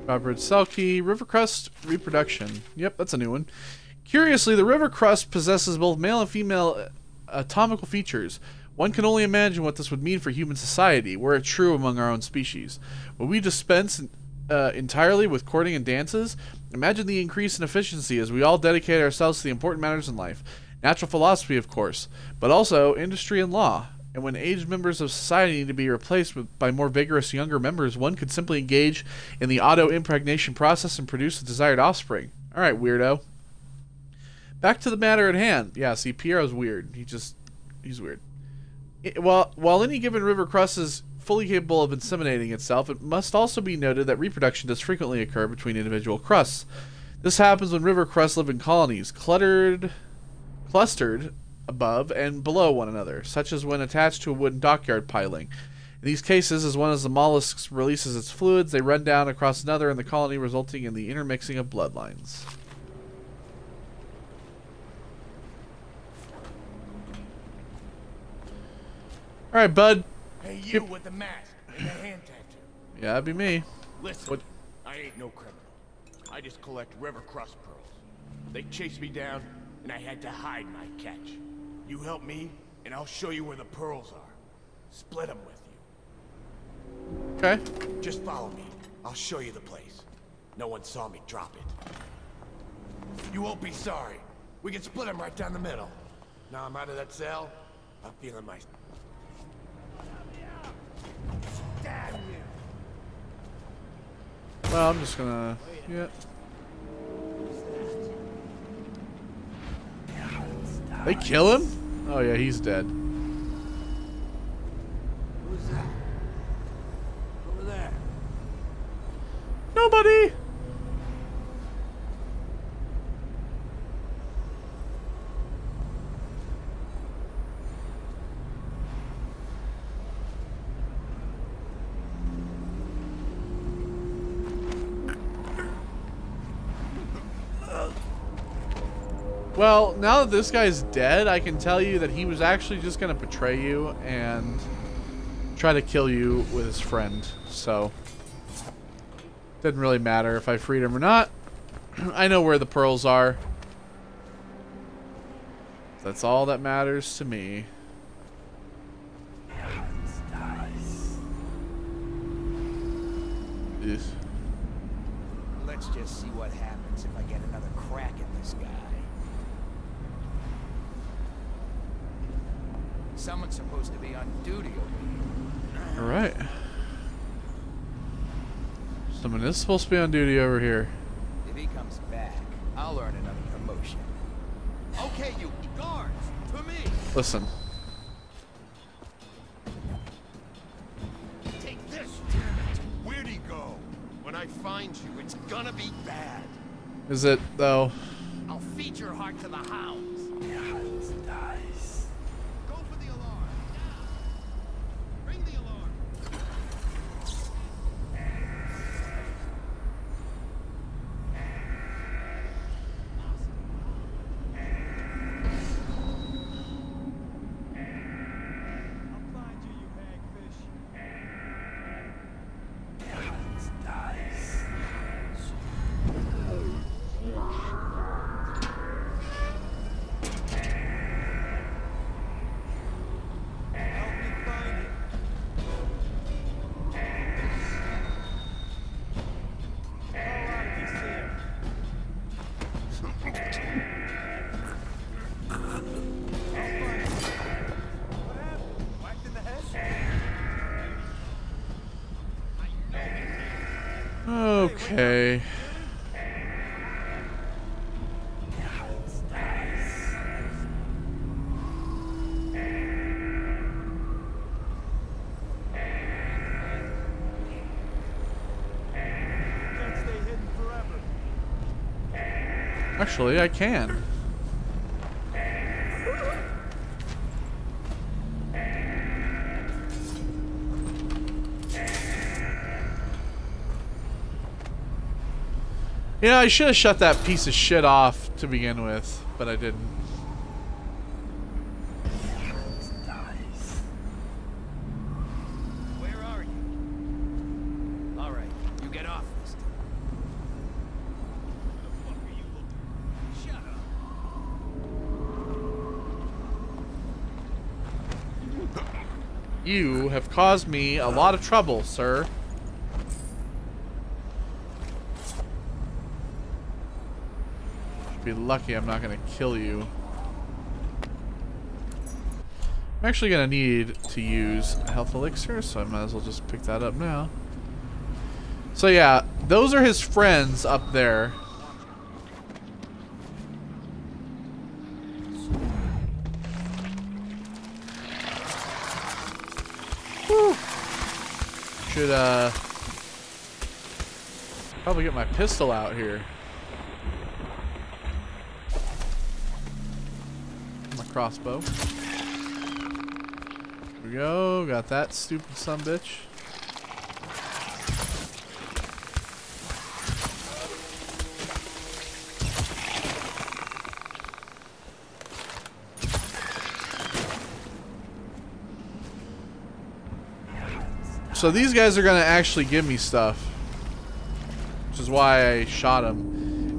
Robert Selkie, River Crust reproduction. Yep, that's a new one. Curiously, the River Crust possesses both male and female anatomical features. One can only imagine what this would mean for human society, were it true among our own species. Would we dispense entirely with courting and dances? Imagine the increase in efficiency as we all dedicate ourselves to the important matters in life. Natural philosophy, of course, but also industry and law. And when aged members of society need to be replaced by more vigorous younger members, one could simply engage in the auto-impregnation process and produce the desired offspring. Alright, weirdo. Back to the matter at hand. Yeah, see, Piero's weird. He's weird. While any given river crust is fully capable of inseminating itself, it must also be noted that reproduction does frequently occur between individual crusts. This happens when river crusts live in colonies, clustered above and below one another, such as when attached to a wooden dockyard piling. In these cases, as one of the mollusks releases its fluids, they run down across another in the colony, resulting in the intermixing of bloodlines. Alright, bud. Hey, you with the mask and the hand tattoo. Yeah, that'd be me. Listen, What? I ain't no criminal. I just collect river crust pearls. They chased me down, and I had to hide my catch. You help me, and I'll show you where the pearls are. Split them with you. Okay. Just follow me. I'll show you the place. No one saw me drop it. You won't be sorry. We can split them right down the middle. Now I'm out of that cell. I'm feeling my... Damn you! Well, I'm just gonna... Yeah. They kill him? Oh yeah, he's dead. Who's that? Over there. Nobody! Well, now that this guy's dead, I can tell you that he was actually just going to betray you and try to kill you with his friend. So, didn't really matter if I freed him or not. I know where the pearls are. That's all that matters to me. Ugh. Let's just see what happens if I get another crack at this guy. Someone's supposed to be on duty over here. Alright. Someone is supposed to be on duty over here. If he comes back, I'll earn another promotion. Okay, you guards, to me. Listen. Take this, damn it. Where'd he go? When I find you, it's gonna be bad. Is it, though? I'll feed your heart to the hounds. Go for the alarm. Now. Ring the alarm. Okay. Actually, I can. You know, I should have shut that piece of shit off to begin with, but I didn't. Where are you? All right, you get off this time. The fuck are you looking? Shut up. You have caused me a lot of trouble, sir. Be lucky I'm not gonna kill you. I'm actually gonna need to use a health elixir, so I might as well just pick that up now. So yeah, those are his friends up there. Whew. Should probably get my pistol out here. Crossbow. Here we go. Got that stupid sumbitch. So these guys are gonna actually give me stuff, which is why I shot him.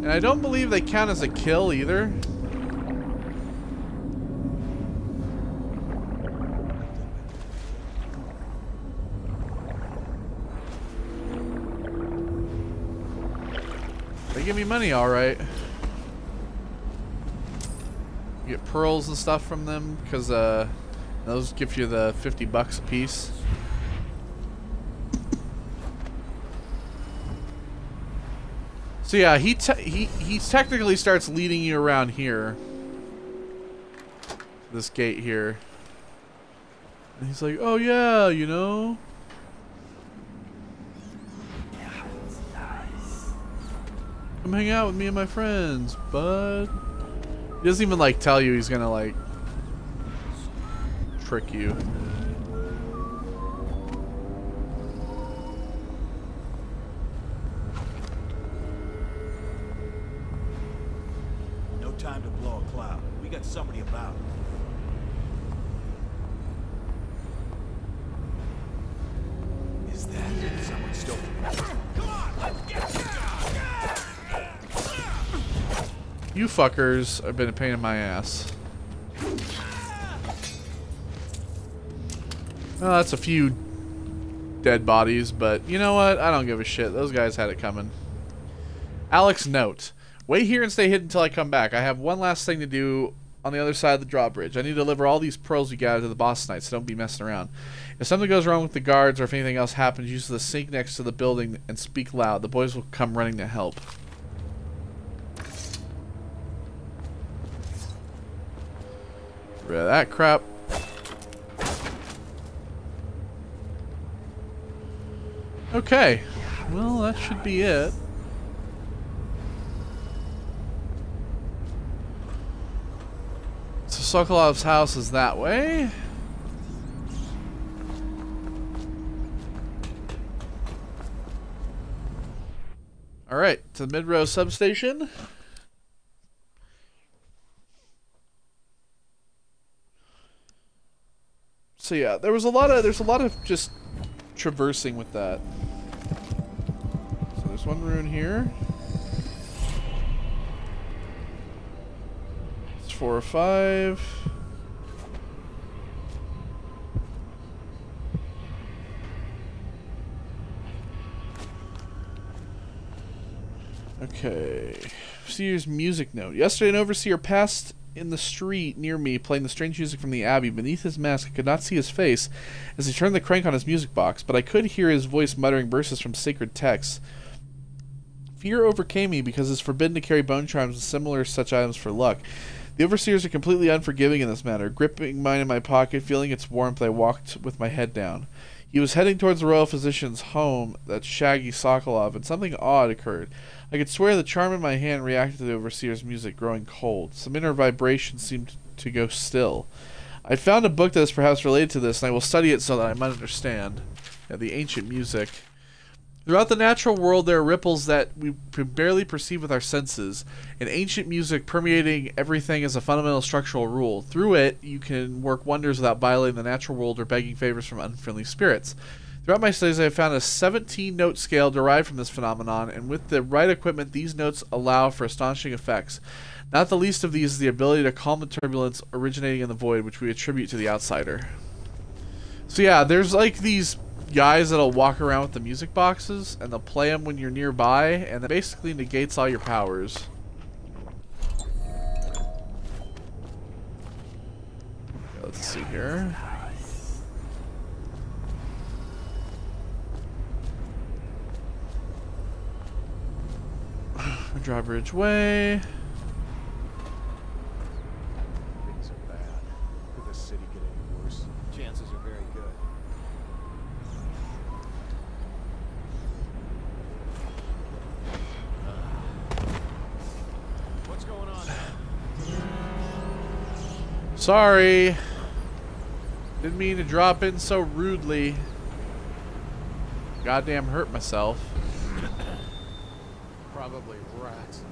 And I don't believe they count as a kill either. They give me money, alright. You get pearls and stuff from them, because those give you the $50 a piece. So yeah, he technically starts leading you around here. This gate here. And he's like, oh yeah, you know. Come hang out with me and my friends, bud. He doesn't even like tell you he's gonna like trick you. No time to blow a cloud. We got somebody about. Is that someone still? Come on, let's get this guy. You fuckers have been a pain in my ass. Well, that's a few dead bodies, but you know what? I don't give a shit. Those guys had it coming. Alex, note. Wait here and stay hidden until I come back. I have one last thing to do on the other side of the drawbridge. I need to deliver all these pearls we gathered to the boss tonight, so don't be messing around. If something goes wrong with the guards or if anything else happens, use the sink next to the building and speak loud. The boys will come running to help. Rid of that crap. Okay. Well, that should be it. So Sokolov's house is that way. Alright, to the mid-row substation. So yeah, there's a lot of just traversing with that. So there's one rune here. It's 4 or 5. Okay. Overseer's music note. Yesterday, an overseer passed in the street near me, playing the strange music from the Abbey. Beneath his mask, I could not see his face as he turned the crank on his music box, but I could hear his voice muttering verses from sacred texts. Fear overcame me because it's forbidden to carry bone charms and similar such items for luck. The overseers are completely unforgiving in this matter. Gripping mine in my pocket, feeling its warmth, I walked with my head down. He was heading towards the royal physician's home, that shaggy Sokolov, and something odd occurred. I could swear the charm in my hand reacted to the overseer's music, growing cold. Some inner vibration seemed to go still. I found a book that is perhaps related to this, and I will study it so that I might understand. Yeah, the ancient music. Throughout the natural world, there are ripples that we can barely perceive with our senses. In ancient music, permeating everything is a fundamental structural rule. Through it, you can work wonders without violating the natural world or begging favors from unfriendly spirits. Throughout my studies, I have found a 17-note scale derived from this phenomenon, and with the right equipment, these notes allow for astonishing effects. Not the least of these is the ability to calm the turbulence originating in the void, which we attribute to the outsider. So yeah, there's like these guys that'll walk around with the music boxes, and they'll play them when you're nearby, and that basically negates all your powers. Let's see here. Drawbridge Way. Things are bad. Could the city get any worse? Chances are very good. What's going on now? Sorry. Didn't mean to drop in so rudely. Goddamn hurt myself. Probably rats.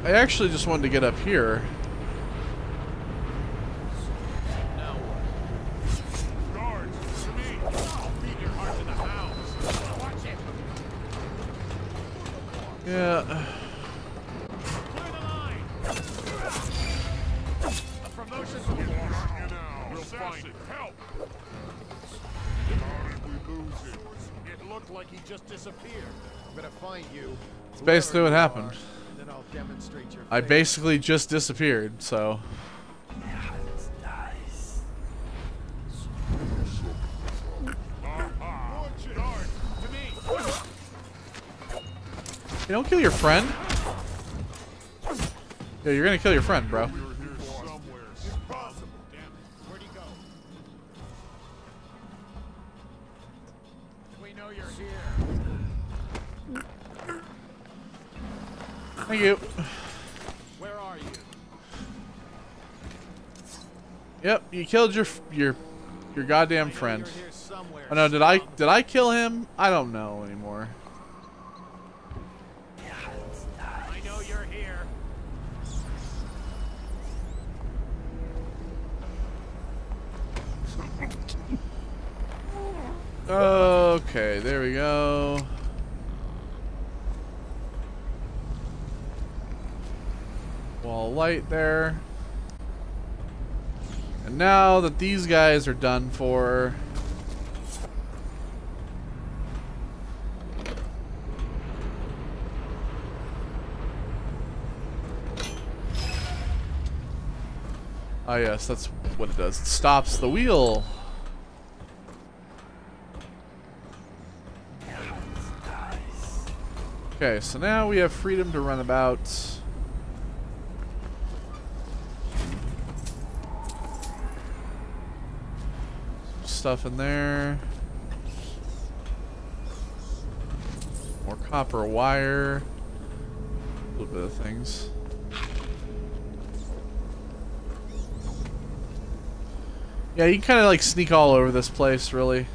I actually just wanted to get up here. Now what? Guards, to me. I'll feed your heart to the hounds. Watch it. Yeah. Clear the line. A promotion from you now. We'll find it. Help. How did we lose him? It looked like he just disappeared. I'm gonna find you. It's basically what happened. Then I'll demonstrate your I basically just disappeared, so. You don't kill your friend. Yeah, you're gonna kill your friend, bro. We know you're here. Thank you. Where are you? Yep, you killed your goddamn friend. Oh no, did I kill him? I don't know anymore. I know you're here. Okay, there we go. Wall of light there. And now that these guys are done for, oh yes, that's what it does. It stops the wheel. Okay, so now we have freedom to run about. Stuff in there. More copper wire. A little bit of things. Yeah, you can kind of like sneak all over this place, really.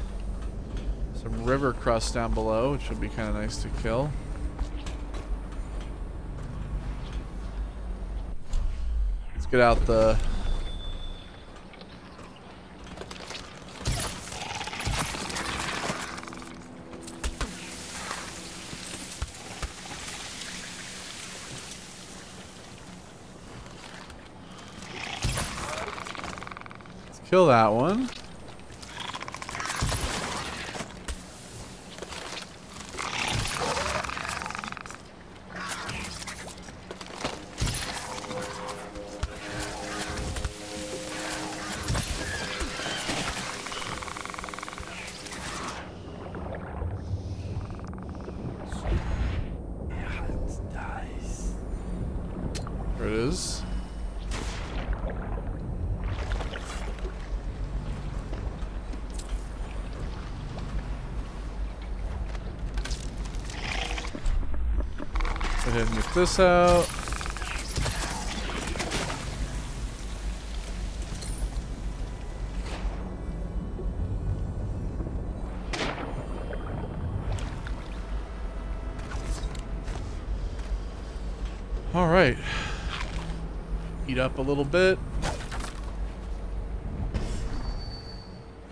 Some river crust down below, which would be kind of nice to kill. Let's get out the... Kill that one. Go ahead and get this out. All right. Heat up a little bit.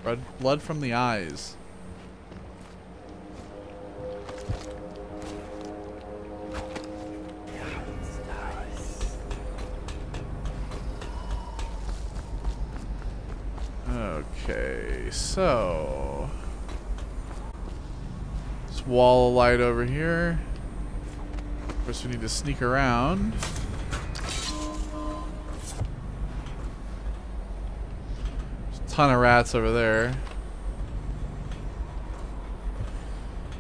Red blood from the eyes. Okay, so this wall of light over here. First, we need to sneak around. There's a ton of rats over there.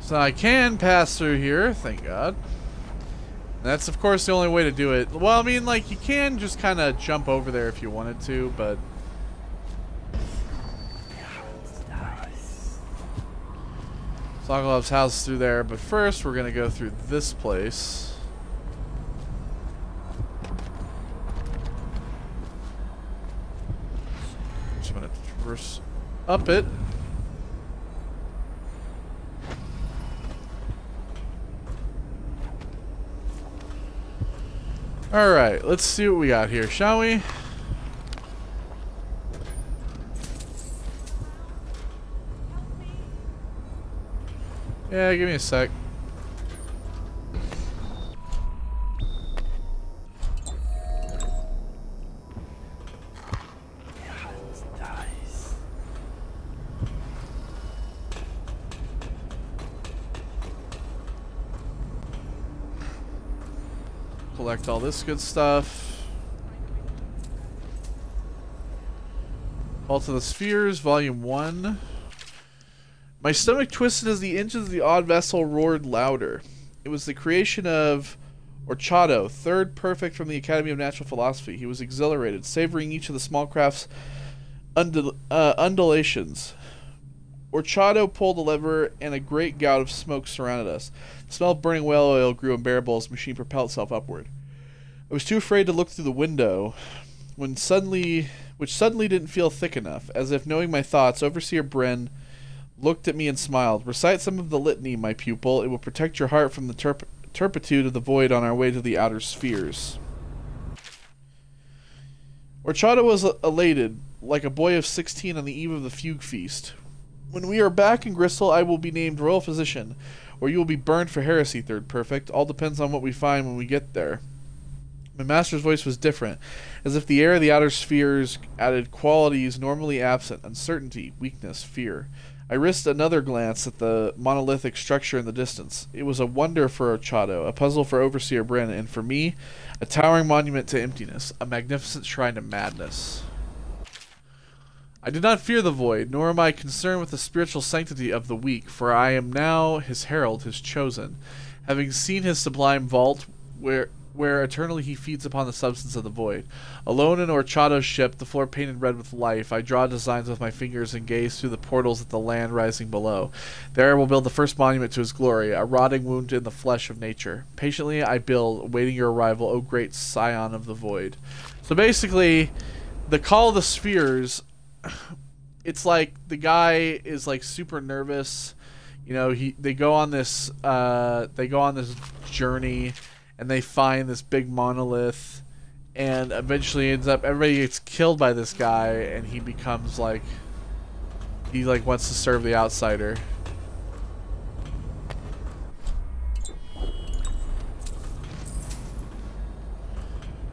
So I can pass through here, thank God. That's, of course, the only way to do it. Well, I mean, like, you can just kind of jump over there if you wanted to, but... Sokolov's house is through there, but first we're going to go through this place. Just going to traverse up it. Alright, let's see what we got here, shall we? Yeah, give me a sec. Collect all this good stuff. Vault of the Spheres, Volume 1. My stomach twisted as the engines of the odd vessel roared louder. It was the creation of Orchado, third perfect from the Academy of Natural Philosophy. He was exhilarated, savoring each of the small craft's undulations. Orchado pulled a lever, and a great gout of smoke surrounded us. The smell of burning whale oil grew unbearable as the machine propelled itself upward. I was too afraid to look through the window, which suddenly didn't feel thick enough. As if knowing my thoughts, Overseer Bren looked at me and smiled. Recite some of the litany, my pupil. It will protect your heart from the turpitude of the void on our way to the outer spheres. Orchado was elated, like a boy of 16 on the eve of the fugue feast. When we are back in Gristle, I will be named Royal Physician, or you will be burned for heresy, Third Perfect. All depends on what we find when we get there. My master's voice was different, as if the air of the outer spheres added qualities normally absent: uncertainty, weakness, fear. I risked another glance at the monolithic structure in the distance. It was a wonder for Orchado, a puzzle for Overseer Bren, and for me, a towering monument to emptiness, a magnificent shrine to madness. I did not fear the void, nor am I concerned with the spiritual sanctity of the weak, for I am now his herald, his chosen. Having seen his sublime vault, where eternally he feeds upon the substance of the void. Alone in Orchado's ship, the floor painted red with life, I draw designs with my fingers and gaze through the portals at the land rising below. There I will build the first monument to his glory, a rotting wound in the flesh of nature. Patiently I build, awaiting your arrival, O great scion of the void. So basically, the Call of the Spheres, it's like the guy is like super nervous. You know, they go on this journey, and they find this big monolith, and eventually everybody gets killed by this guy, and he becomes like, he like wants to serve the outsider.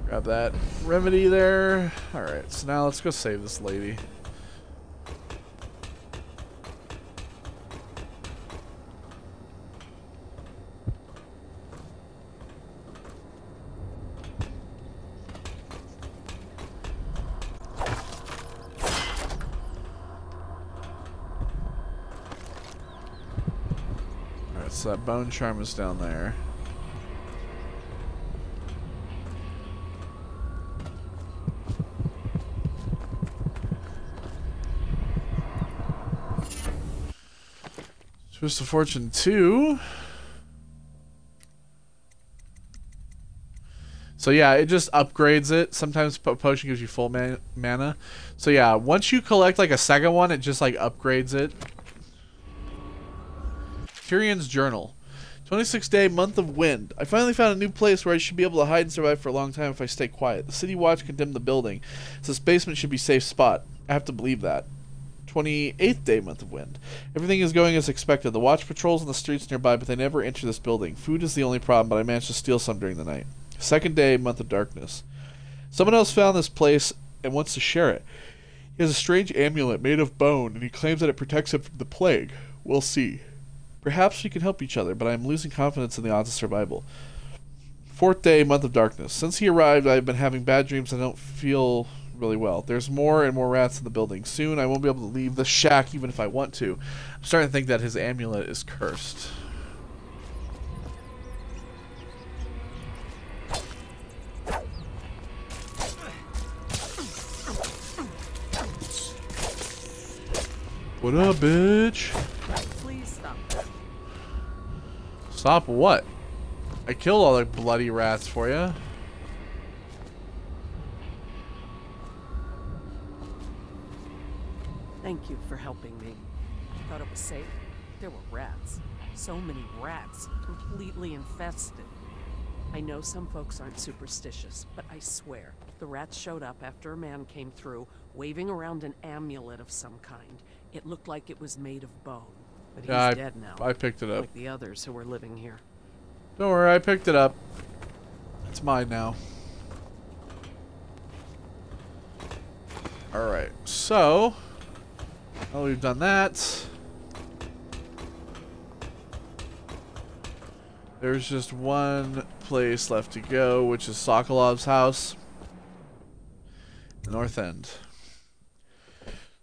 Grab that remedy there. Alright, so now let's go save this lady. So that bone charm is down there. Twist of Fortune 2. So yeah, it just upgrades it. Sometimes potion gives you full mana. So yeah, once you collect like a second one, it just like upgrades it. Tyrion's Journal. 26th day, month of wind. I finally found a new place where I should be able to hide and survive for a long time if I stay quiet. The city watch condemned the building, so this basement should be a safe spot. I have to believe that. 28th day, month of wind. Everything is going as expected. The watch patrols in the streets nearby, but they never enter this building. Food is the only problem, but I managed to steal some during the night. 2nd day, month of darkness. Someone else found this place and wants to share it. He has a strange amulet made of bone, and he claims that it protects him from the plague. We'll see. Perhaps we can help each other, but I am losing confidence in the odds of survival. 4th day, month of darkness. Since he arrived, I have been having bad dreams and I don't feel really well. There's more and more rats in the building. Soon, I won't be able to leave the shack even if I want to. I'm starting to think that his amulet is cursed. What up, bitch? Please stop. Stop what? I killed all the bloody rats for you. Thank you for helping me. Thought it was safe. There were rats. So many rats. Completely infested. I know some folks aren't superstitious, but I swear, the rats showed up after a man came through, waving around an amulet of some kind. It looked like it was made of bone. But he's dead now. I picked it up. Like the others who were living here. Don't worry, I picked it up. It's mine now. Alright, so... well, we've done that. There's just one place left to go, which is Sokolov's house. The North End.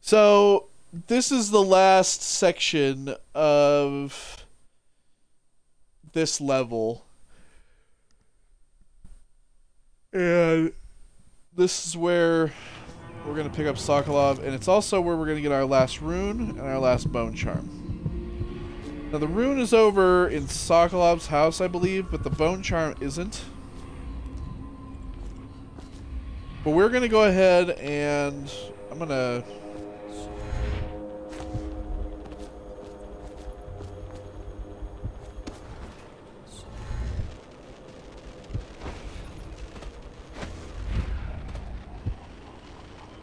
So, this is the last section of this level. And this is where we're going to pick up Sokolov, and it's also where we're going to get our last rune and our last bone charm. Now the rune is over in Sokolov's house, I believe, but the bone charm isn't. But we're going to go ahead and I'm going to...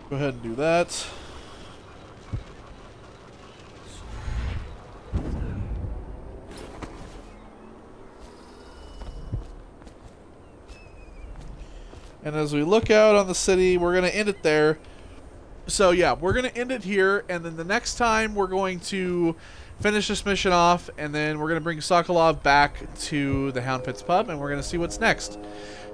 go ahead and do that. And as we look out on the city, we're going to end it there. So yeah, we're going to end it here, and then the next time we're going to finish this mission off, and then we're going to bring Sokolov back to the Hound Pits pub, and we're going to see what's next.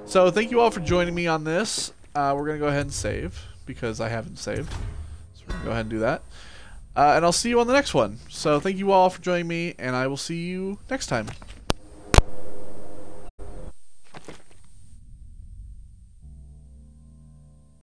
So thank you all for joining me on this. We're going to go ahead and save, because I haven't saved. So we're going to go ahead and do that. And I'll see you on the next one. So thank you all for joining me, and I will see you next time.